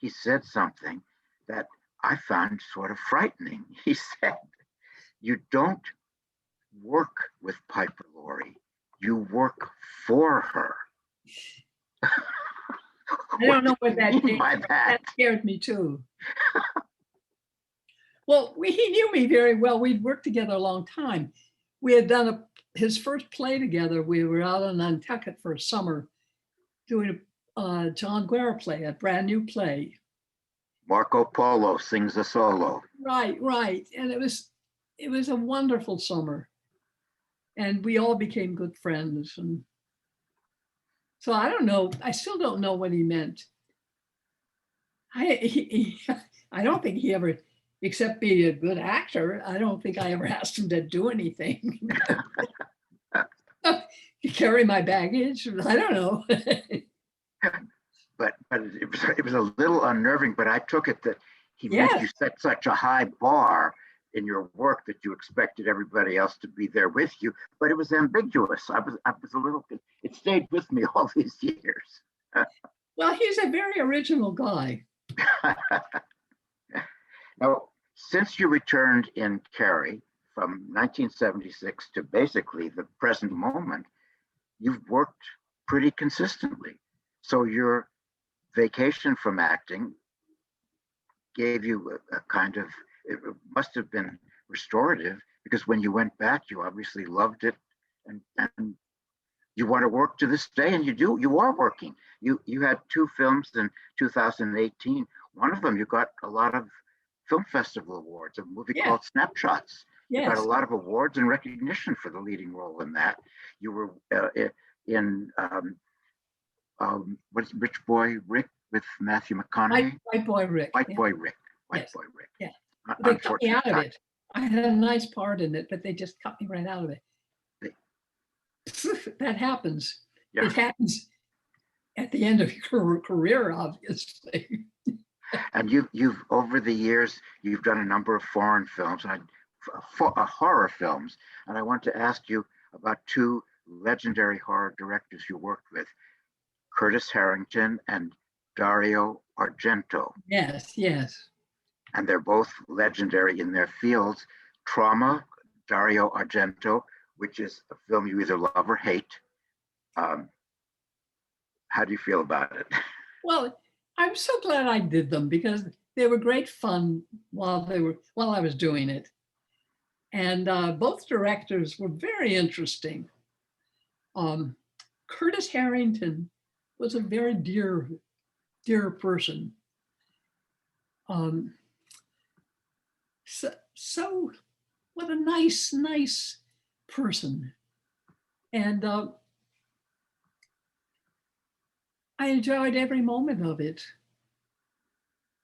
said something that I found sort of frightening. He said, "You don't work with Piper Laurie, you work for her." I don't know what that means. That scared me too. Well, he knew me very well. We'd worked together a long time. We had done his first play together. We were out on Nantucket for a summer doing a John Guerra play, a brand new play. Marco Polo sings a solo. Right. And it was a wonderful summer. And we all became good friends. And so I don't know. I still don't know what he meant. I don't think he ever, except be a good actor, I don't think I ever asked him to do anything. Carry my baggage. I don't know. But it was a little unnerving, but I took it that he made you set such a high bar in your work that you expected everybody else to be there with you, but it was ambiguous. I was a little, it stayed with me all these years. Well, he's a very original guy. Now, since you returned in Carrie from 1976 to basically the present moment, you've worked pretty consistently. So your vacation from acting gave you a kind of, it must have been restorative, because when you went back, you obviously loved it, and you want to work to this day, and you are working. You had 2 films in 2018. One of them, you got a lot of film festival awards, a movie called Snapshots. Yes. You got a lot of awards and recognition for the leading role in that. You were in what's Rich Boy Rick with Matthew McConaughey? White Boy Rick. White Boy Rick. Yeah. They cut me out of it. I had a nice part in it, but they just cut me right out of it. That happens. Yeah. It happens at the end of your career, obviously. And you've over the years, you've done a number of foreign films and horror films. And I want to ask you about 2 legendary horror directors you worked with, Curtis Harrington and Dario Argento. Yes. And they're both legendary in their fields. Trauma, Dario Argento, which is a film you either love or hate. How do you feel about it? Well, I'm so glad I did them, because they were great fun while I was doing it. And both directors were very interesting. Curtis Harrington was a very dear person. So what a nice person. And I enjoyed every moment of it.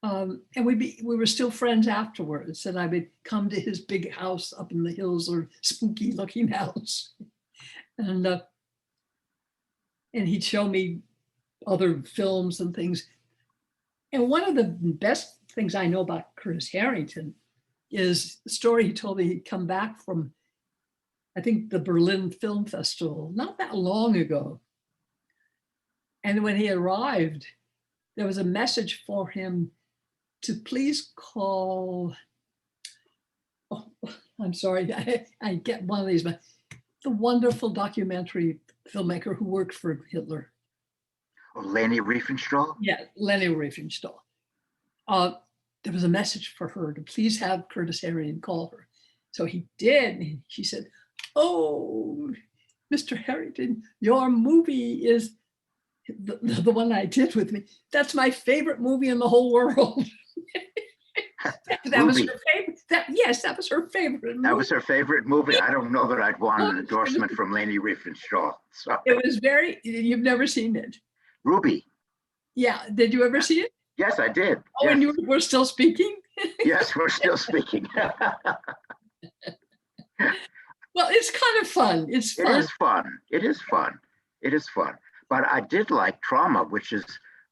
And we were still friends afterwards, and I would come to his big house up in the hills, or spooky looking house. And he'd show me other films and things. And one of the best things I know about Curtis Harrington is the story he told me. He'd come back from, I think, the Berlin Film Festival not that long ago. And when he arrived, there was a message for him to please call, I'm sorry, I get one of these, but the wonderful documentary filmmaker who worked for Hitler. Oh, Leni Riefenstahl? Yeah, Leni Riefenstahl. There was a message for her to please have Curtis Harrigan call her. So he did. And she said, "Oh, Mr. Harrington, your movie is the one I did with me. That's my favorite movie in the whole world." That was her favorite. Yes, that was her favorite movie. That was her favorite movie. I don't know that I'd want an endorsement from Leni Riefenstahl. So. It was very, you've never seen it. Ruby. Yeah, did you ever see it? Yes, I did. Oh, yes. and you were still speaking? Yes, we're still speaking. Well, it's kind of fun. It's fun. It is fun. It is fun. It is fun. But I did like Trauma, which is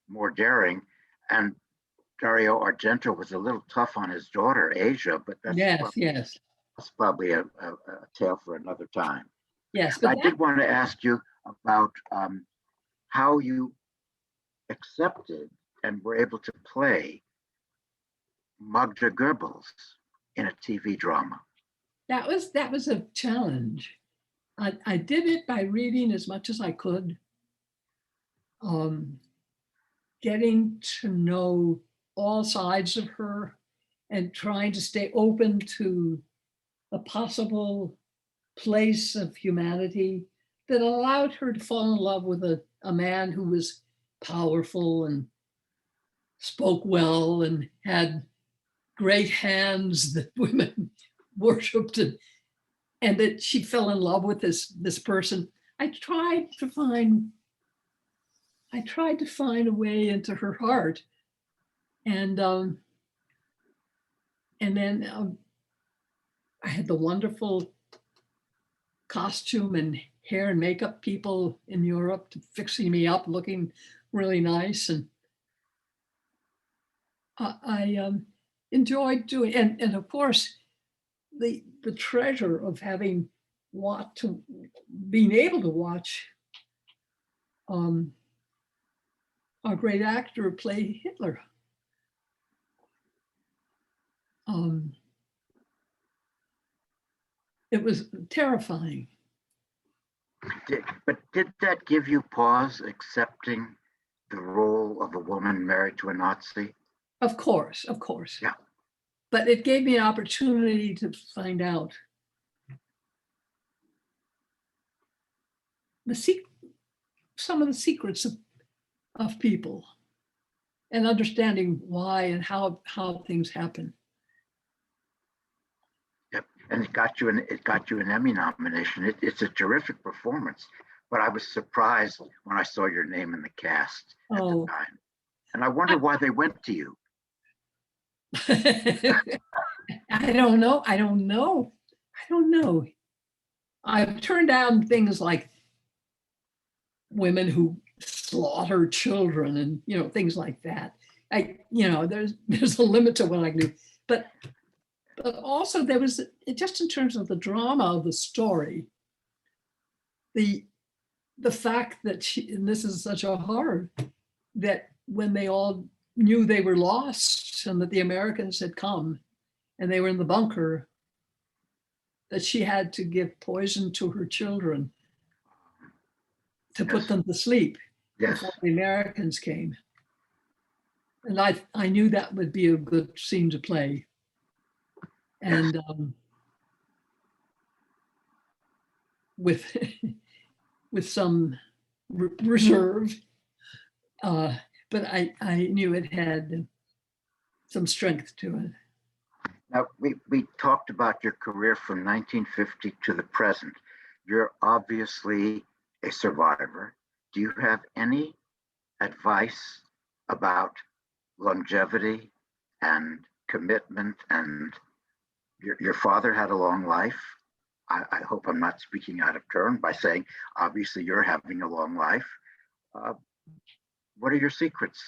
more daring. And Dario Argento was a little tough on his daughter, Asia, but that's that's probably a tale for another time. Yes, but I did want to ask you about how you accepted and were able to play Magda Goebbels in a TV drama. That was a challenge. I did it by reading as much as I could, getting to know all sides of her and trying to stay open to a possible place of humanity that allowed her to fall in love with a man who was powerful and spoke well and had great hands that women worshipped, and that she fell in love with this person. I tried to find a way into her heart, and then I had the wonderful costume and hair and makeup people in Europe fixing me up, looking really nice, and I enjoyed doing, and of course, the treasure of having being able to watch our great actor play Hitler. It was terrifying. But did that give you pause accepting the role of a woman married to a Nazi? Of course. Yeah. But it gave me an opportunity to find out some of the secrets of people and understanding why and how things happen. Yep, and it got you an Emmy nomination. It's a terrific performance. But I was surprised when I saw your name in the cast at the time, and I wonder why they went to you. I don't know. I've turned down things like women who slaughter children and things like that. There's a limit to what I can do. But also there was, just in terms of the drama of the story, the fact that and this is such a horror, that when they all knew they were lost and that the Americans had come and they were in the bunker, that she had to give poison to her children to put them to sleep before the Americans came. And I knew that would be a good scene to play. And with some reserve, but I knew it had some strength to it. Now, we talked about your career from 1950 to the present. You're obviously a survivor. Do you have any advice about longevity and commitment? And your father had a long life. I hope I'm not speaking out of turn by saying, obviously, you're having a long life. What are your secrets?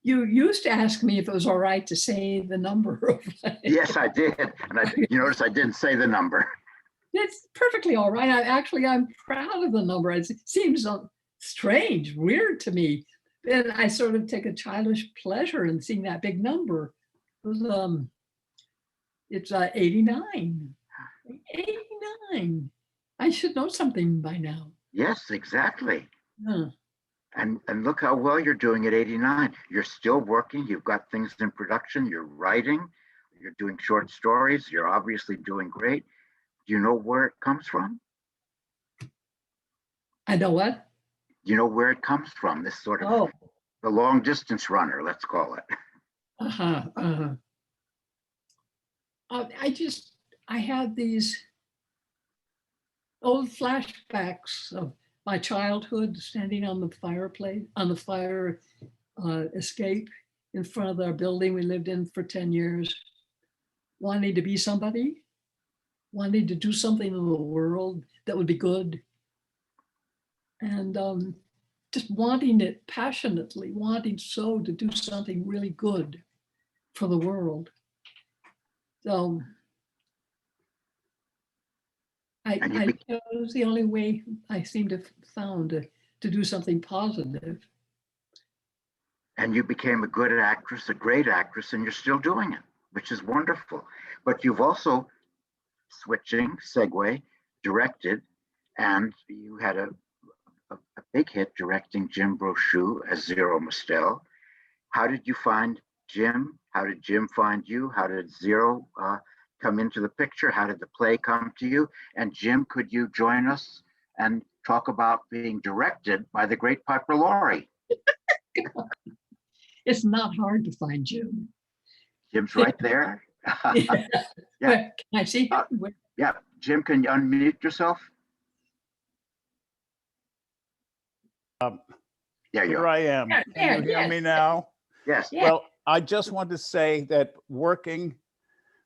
You used to ask me if it was all right to say the number. Yes, I did. And you notice I didn't say the number. It's perfectly all right. I'm proud of the number. It seems strange, weird to me. And I sort of take a childish pleasure in seeing that big number. It was, It's 89. 89. I should know something by now. Yes, exactly. Huh. And look how well you're doing at 89. You're still working. You've got things in production. You're writing. You're doing short stories. You're obviously doing great. Do you know where it comes from? I know what? Do you know where it comes from? This sort of Oh, the long distance runner, let's call it. uh-huh, uh-huh. I had these old flashbacks of my childhood, standing on the fireplace, on the fire escape in front of our building we lived in for 10 years, wanting to be somebody, wanting to do something in the world that would be good. And just wanting it passionately, wanting so to do something really good for the world. So I chose the only way I seem to have found to do something positive. And you became a good actress, a great actress, and you're still doing it, which is wonderful. But you've also segue, directed, and you had a big hit directing Jim Brochu as Zero Mostel. How did you find Jim? How did Jim find you? How did Zero come into the picture? How did the play come to you? And Jim, could you join us and talk about being directed by the great Piper Laurie? It's not hard to find Jim. Jim's right there. Yeah. Yeah. Can I see him? Yeah, Jim, can you unmute yourself? There you Here go. I am. Yeah, Can you hear yes. me now? Yes. Yeah. Well, I just want to say that working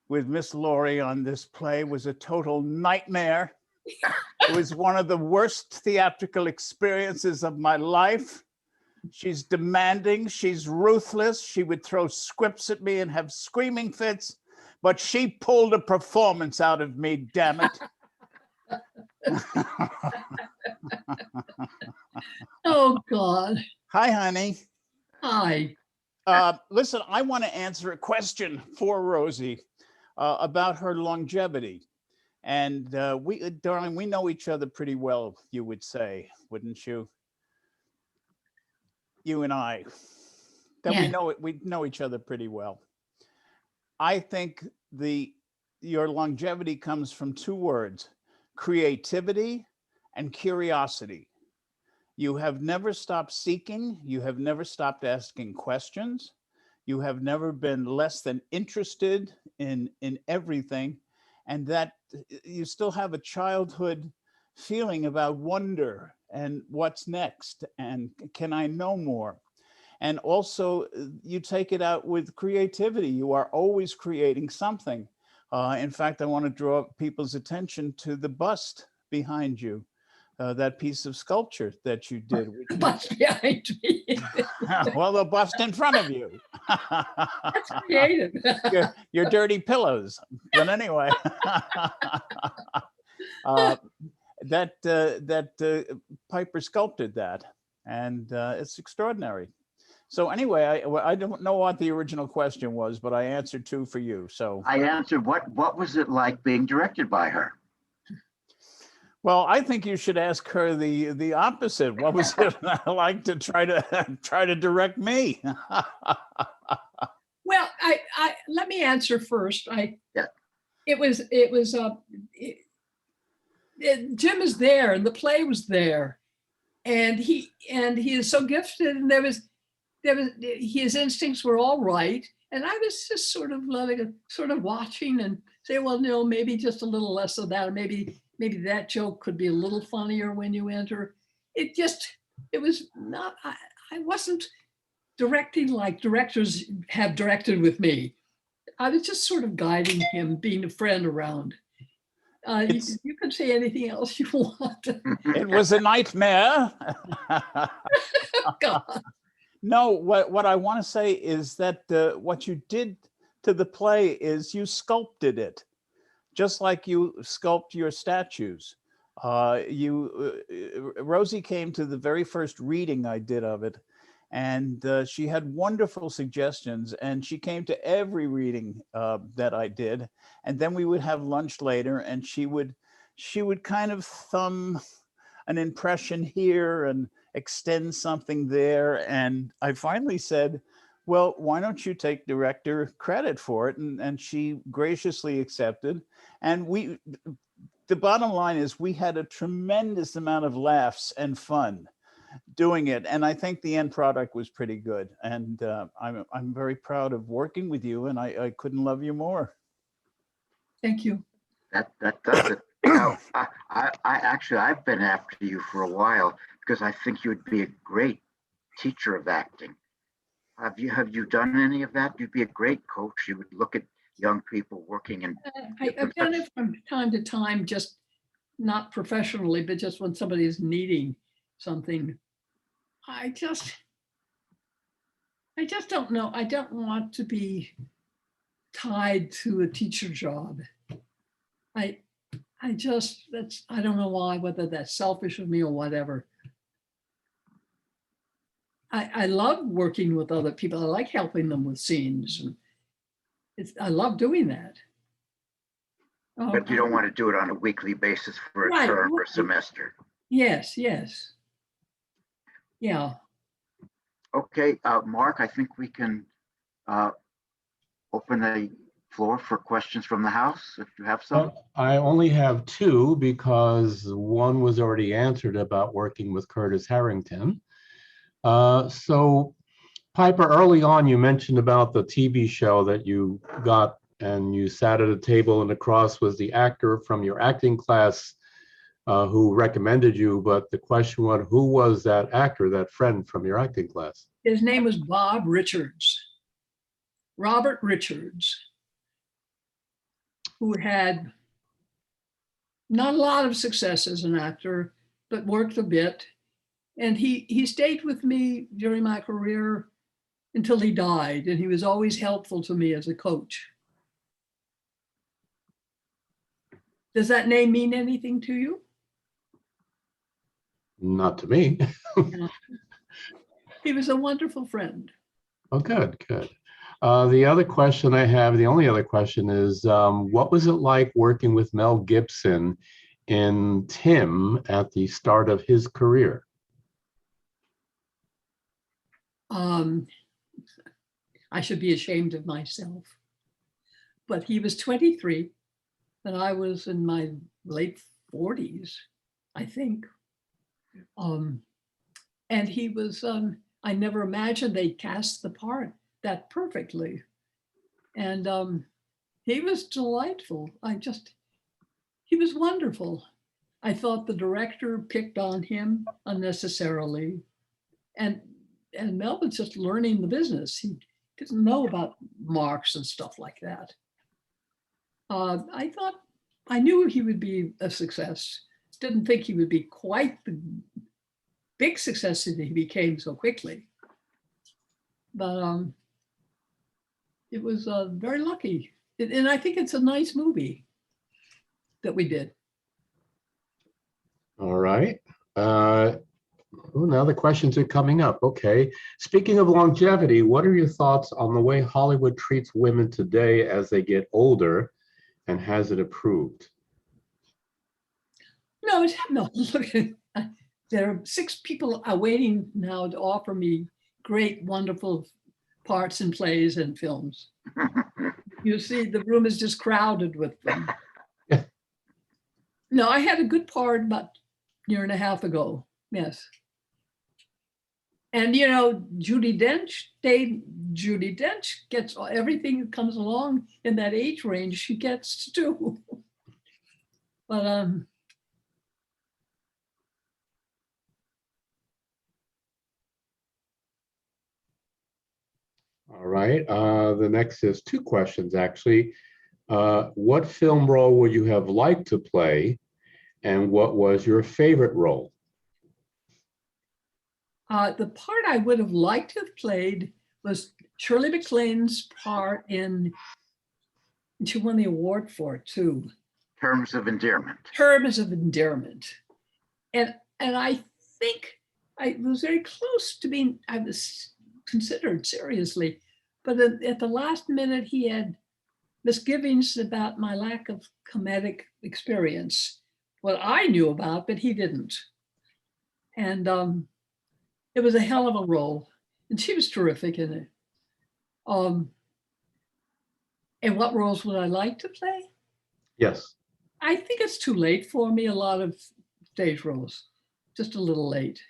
with Miss Laurie on this play was a total nightmare. It was one of the worst theatrical experiences of my life. She's demanding, she's ruthless. She would throw scripts at me and have screaming fits, but she pulled a performance out of me, damn it. Oh, God. Hi, honey. Hi. Listen, I want to answer a question for Rosie about her longevity. And darling, we know each other pretty well, you would say, wouldn't you? You and I, that Yeah. we know each other pretty well. I think your longevity comes from two words: creativity and curiosity. You have never stopped seeking. You have never stopped asking questions. You have never been less than interested in everything, and that you still have a childhood feeling about wonder and what's next and can I know more. And also you take it out with creativity. You are always creating something. In fact, I want to draw people's attention to the bust behind you. That piece of sculpture that you did. The bust behind me. Well, the bust in front of you. That's creative. your dirty pillows. But anyway, that Piper sculpted that, and it's extraordinary. So anyway, I don't know what the original question was, but I answered two for you. So I answered, what was it like being directed by her? well, I think you should ask her the opposite. What was it like to try to direct me? Well, I let me answer first. Yeah. Jim is there and the play was there, and he is so gifted, and his instincts were all right, and I was just sort of watching and say, well, no, maybe just a little less of that, or maybe that joke could be a little funnier when you enter. It was not, I wasn't directing like directors have directed with me. I was just sort of guiding him, being a friend around. You can say anything else you want. It was a nightmare. God. No, what I want to say is that what you did to the play is you sculpted it, just like you sculpt your statues. Rosie came to the very first reading I did of it, And she had wonderful suggestions, and she came to every reading that I did. And then we would have lunch later, and she would kind of thumb an impression here and extend something there. And I finally said, well, why don't you take director credit for it? And she graciously accepted. And the bottom line is we had a tremendous amount of laughs and fun doing it. And I think the end product was pretty good. And I'm very proud of working with you, and I couldn't love you more. Thank you. That does it. Now, I've been after you for a while because I think you would be a great teacher of acting. Have you done any of that? You'd be a great coach. You would look at young people working in. I've done it from time to time, just not professionally, but just when somebody is needing something. I just don't know. I don't want to be tied to a teacher job. I don't know why, whether that's selfish of me or whatever. I love working with other people. I like helping them with scenes. And I love doing that. But you don't want to do it on a weekly basis for a term or a semester. Yes. Yeah. Okay, Mark, I think we can open the floor for questions from the House, if you have some. I only have two because one was already answered about working with Curtis Harrington. So Piper, early on, you mentioned about the TV show that you got and you sat at a table and across was the actor from your acting class who recommended you. But the question was, who was that actor, that friend from your acting class? His name was Bob Richards, Robert Richards, who had not a lot of success as an actor, but worked a bit. And he stayed with me during my career until he died. And he was always helpful to me as a coach. Does that name mean anything to you? Not to me. He was a wonderful friend. Oh, good. The other question I have, the only other question is, what was it like working with Mel Gibson in Tim at the start of his career? I should be ashamed of myself. But he was 23 and I was in my late 40s, I think. And he was, I never imagined they'd cast the part that perfectly. And he was delightful. He was wonderful. I thought the director picked on him unnecessarily. And Mel was just learning the business. He didn't know about marks and stuff like that. I knew he would be a success. Didn't think he would be quite the big success that he became so quickly. But it was very lucky. And I think it's a nice movie that we did. All right. Now the questions are coming up. Okay. Speaking of longevity, what are your thoughts on the way Hollywood treats women today as they get older, and has it improved? No, look, there are 6 people waiting now to offer me great, wonderful parts in plays and films. You see, the room is just crowded with them. No, I had a good part about a year and a half ago. Yes. And Judi Dench gets everything that comes along in that age range. She gets to do. But all right. The next is 2 questions, actually. What film role would you have liked to play, and what was your favorite role? The part I would have liked to have played was Shirley MacLaine's part in, and she won the award for it too. Terms of Endearment. Terms of Endearment. And I think I was very close to being, I was considered seriously, but at the last minute, he had misgivings about my lack of comedic experience. What I knew about, but he didn't. And it was a hell of a role. And she was terrific in it. And what roles would I like to play? Yes. I think it's too late for me, a lot of stage roles, just a little late.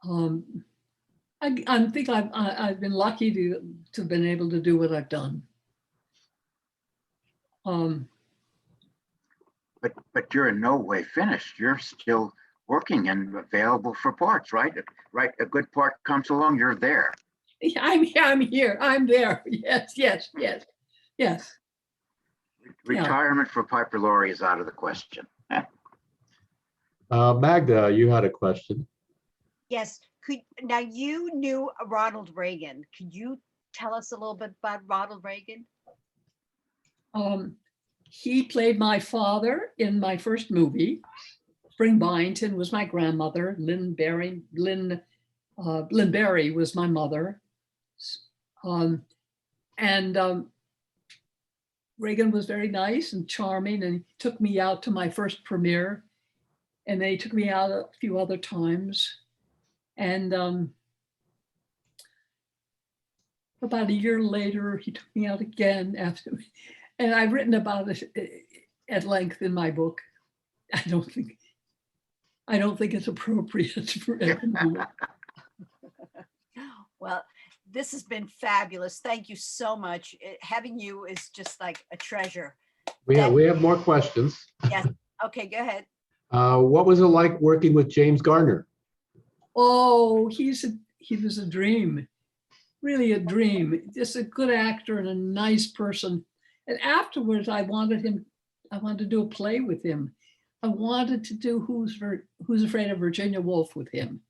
I think I've been lucky to have been able to do what I've done. But you're in no way finished. You're still working and available for parts, right? Right, a good part comes along, you're there. I'm here. I'm there. Yes, yes, yes, yes. Retirement for Piper Laurie is out of the question. Magda, you had a question. Yes. Now you knew Ronald Reagan. Could you tell us a little bit about Ronald Reagan? He played my father in my first movie. Spring Byington was my grandmother. Lynn Berry was my mother. Reagan was very nice and charming, and took me out to my first premiere. And then he took me out a few other times. And about a year later, he took me out again after, and I've written about it at length in my book. I don't think it's appropriate for everyone. Well, this has been fabulous. Thank you so much. Having you is just like a treasure. We have more questions. Yes. Okay, go ahead. What was it like working with James Garner? Oh, he was a dream, really a dream. Just a good actor and a nice person. And afterwards, I wanted to do a play with him. I wanted to do Who's Afraid of Virginia Woolf with him.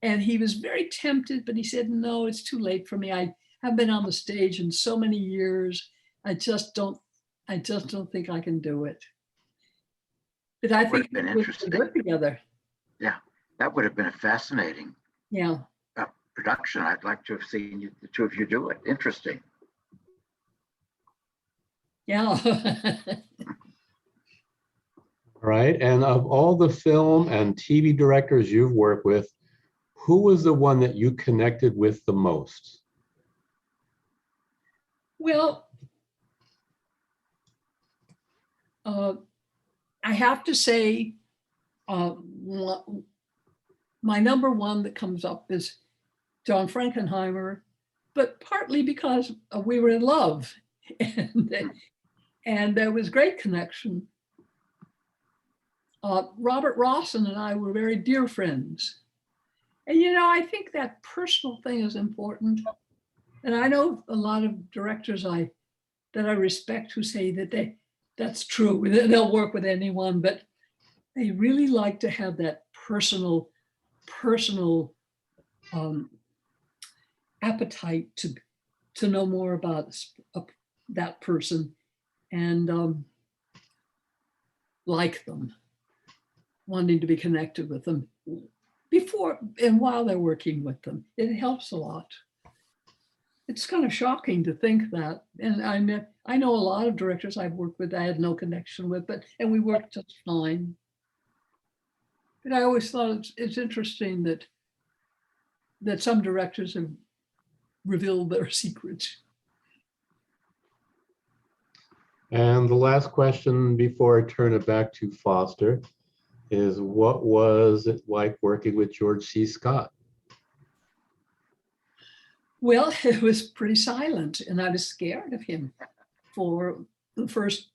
And he was very tempted, but he said, no, it's too late for me. I haven't been on the stage in so many years. I just don't think I can do it. But I think been we interesting. work together. Yeah, that would have been a fascinating production. I'd like to have seen the two of you do it. Interesting. Yeah. Right. And of all the film and TV directors you've worked with, who was the one that you connected with the most? Well, I have to say, my number one that comes up is John Frankenheimer, but partly because we were in love, and there was great connection. Robert Rawson and I were very dear friends. And, I think that personal thing is important. And I know a lot of directors that I respect who say that that's true. They'll work with anyone, but they really like to have that personal appetite to know more about that person and like them, wanting to be connected with them before and while they're working with them. It helps a lot. It's kind of shocking to think that. And I know a lot of directors I've worked with I had no connection with, and we worked just fine. But I always thought it's interesting that some directors have revealed their secrets. And the last question before I turn it back to Foster is, what was it like working with George C. Scott? Well, it was pretty silent, and I was scared of him for the first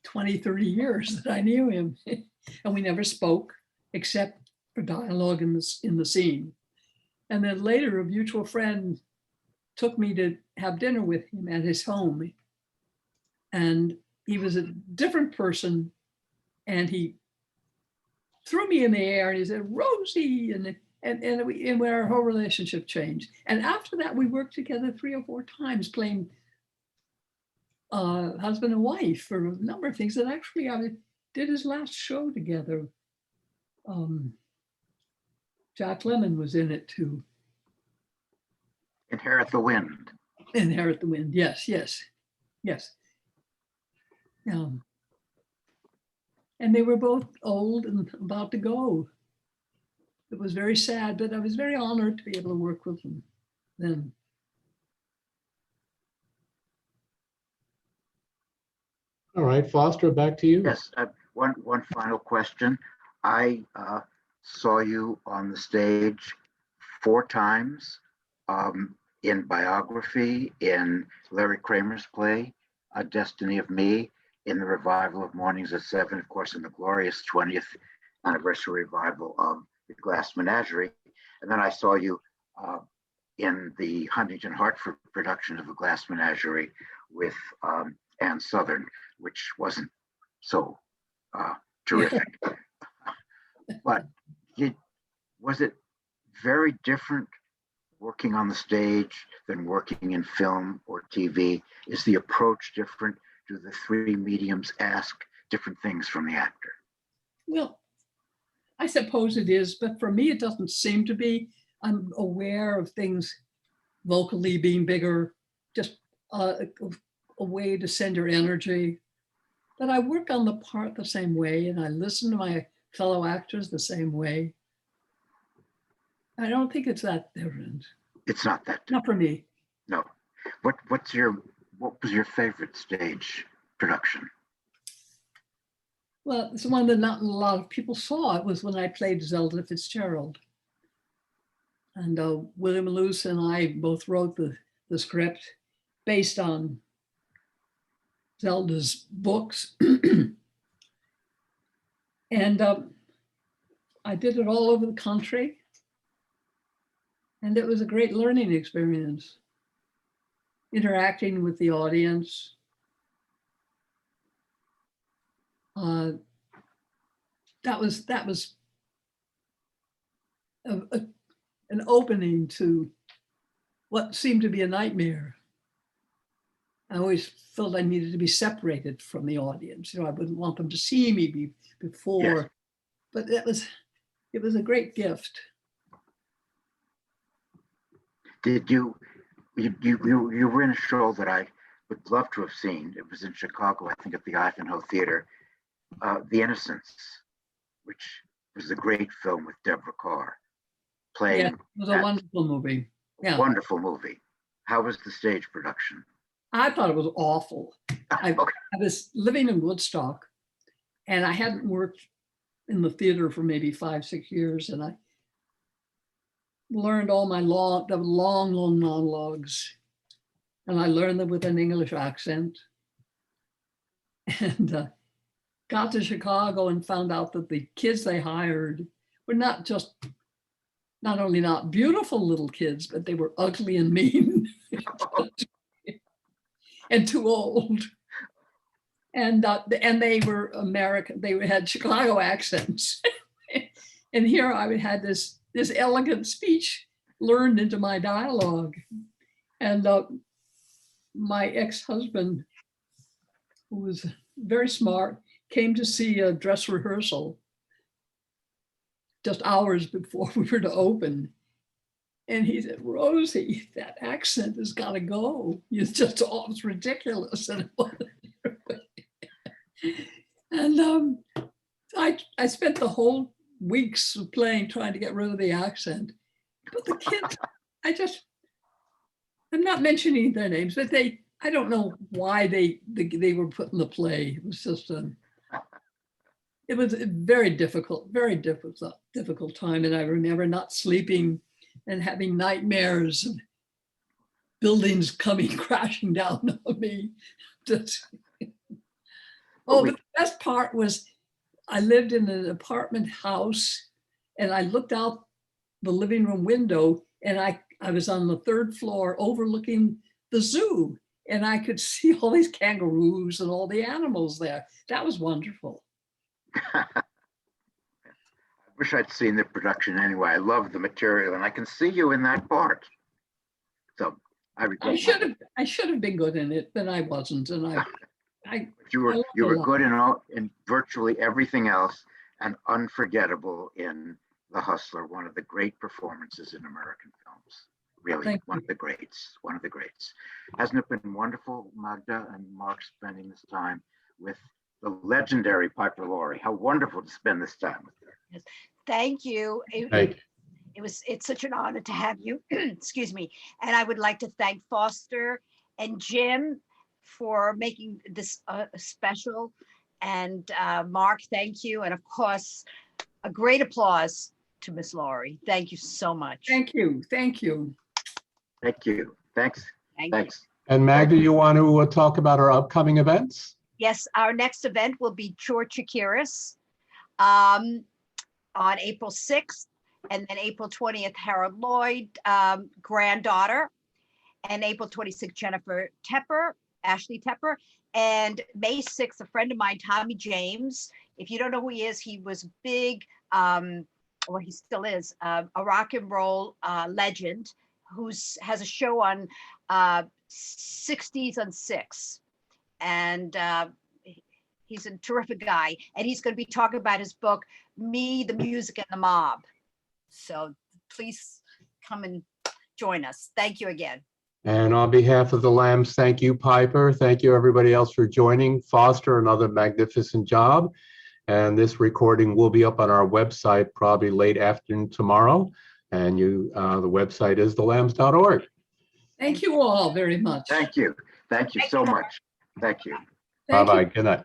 20, 30 years that I knew him. And we never spoke except for dialogue in the scene. And then later, a mutual friend took me to have dinner with him at his home. And he was a different person. And he threw me in the air and he said, Rosie, and our whole relationship changed. And after that, we worked together 3 or 4 times playing husband and wife for a number of things. And actually, I did his last show together Jack Lemmon was in it too. Inherit the Wind. Inherit the Wind. Yes, yes, yes. And they were both old and about to go. It was very sad, but I was very honored to be able to work with them then. All right, Foster, back to you. Yes, one final question. I saw you on the stage 4 times in Biography, in Larry Kramer's play, A Destiny of Me, in the revival of Mornings at 7, of course, in the glorious 20th anniversary revival of The Glass Menagerie. And then I saw you in the Huntington Hartford production of The Glass Menagerie with Ann Southern, which wasn't so terrific. But was it very different working on the stage than working in film or TV? Is the approach different? Do the 3 mediums ask different things from the actor? Well, I suppose it is, but for me, it doesn't seem to be. I'm aware of things vocally being bigger, just a way to send your energy. But I work on the part the same way, and I listen to my fellow actors the same way. I don't think it's that different. It's not that different. Not for me. No. What was your favorite stage production? Well, it's one that not a lot of people saw. It was when I played Zelda Fitzgerald. And William Luce and I both wrote the script based on Zelda's books. And I did it all over the country. And it was a great learning experience, interacting with the audience. That was an opening to what seemed to be a nightmare. I always felt I needed to be separated from the audience. You know, I wouldn't want them to see me before, Yes. But it was a great gift. Did you were in a show that I would love to have seen. It was in Chicago, I think, at the Ivanhoe Theater, The Innocents, which was a great film with Deborah Carr playing. Yeah, it was a wonderful movie. Yeah, Wonderful movie. How was the stage production? I thought it was awful. I Okay. was living in Woodstock, and I hadn't worked in the theater for maybe 5-6 years, and I learned all my long monologues, and I learned them with an English accent, and got to Chicago and found out that the kids they hired were not only not beautiful little kids, but they were ugly and mean and too old. And they were American. They had Chicago accents. And here I had this elegant speech learned into my dialogue. And my ex-husband, who was very smart, came to see a dress rehearsal just hours before we were to open. And he said, "Rosie, that accent has got to go. It's ridiculous." And I spent the whole weeks of playing trying to get rid of the accent. But the kids, I'm not mentioning their names, but I don't know why they were put in the play. It was just it was a very difficult time. And I remember not sleeping and having nightmares and buildings coming crashing down on me. But the best part was I lived in an apartment house, and I looked out the living room window, and I was on the 3rd floor overlooking the zoo, and I could see all these kangaroos and all the animals there. That was wonderful. I wish I'd seen the production anyway. I love the material, and I can see you in that part. So I regret. I should have been good in it, but I wasn't, and you were good in virtually everything else, and unforgettable in The Hustler, one of the great performances in American films. Really, Thank one of the greats, one of the greats. Hasn't it been wonderful, Magda and Mark, spending this time with the legendary Piper Laurie? How wonderful to spend this time with her. Thank you. Thank you. It's such an honor to have you. Excuse me. And I would like to thank Foster and Jim for making this special. And Mark, thank you. And of course, a great applause to Miss Laurie. Thank you so much. Thank you. Thank you. Thank you. Thanks. Thank you. Thanks. And Magda, you want to talk about our upcoming events? Yes, our next event will be George Chakiris on April 6th, and then April 20th, Harold Lloyd, granddaughter, and April 26th, Jennifer Tepper, Ashley Tepper, and May 6th, a friend of mine, Tommy James. If you don't know who he is, he was big, well, he still is, a rock and roll legend has a show on 60s on 6. And he's a terrific guy. And he's going to be talking about his book, Me, the Music, and the Mob. So please come and join us. Thank you again. And on behalf of the Lambs, thank you, Piper. Thank you, everybody else, for joining. Foster, another magnificent job. And this recording will be up on our website probably late afternoon tomorrow. And the website is thelambs.org. Thank you all very much. Thank you. Thank you so much. Thank you. Thank you. Bye-bye. Good night.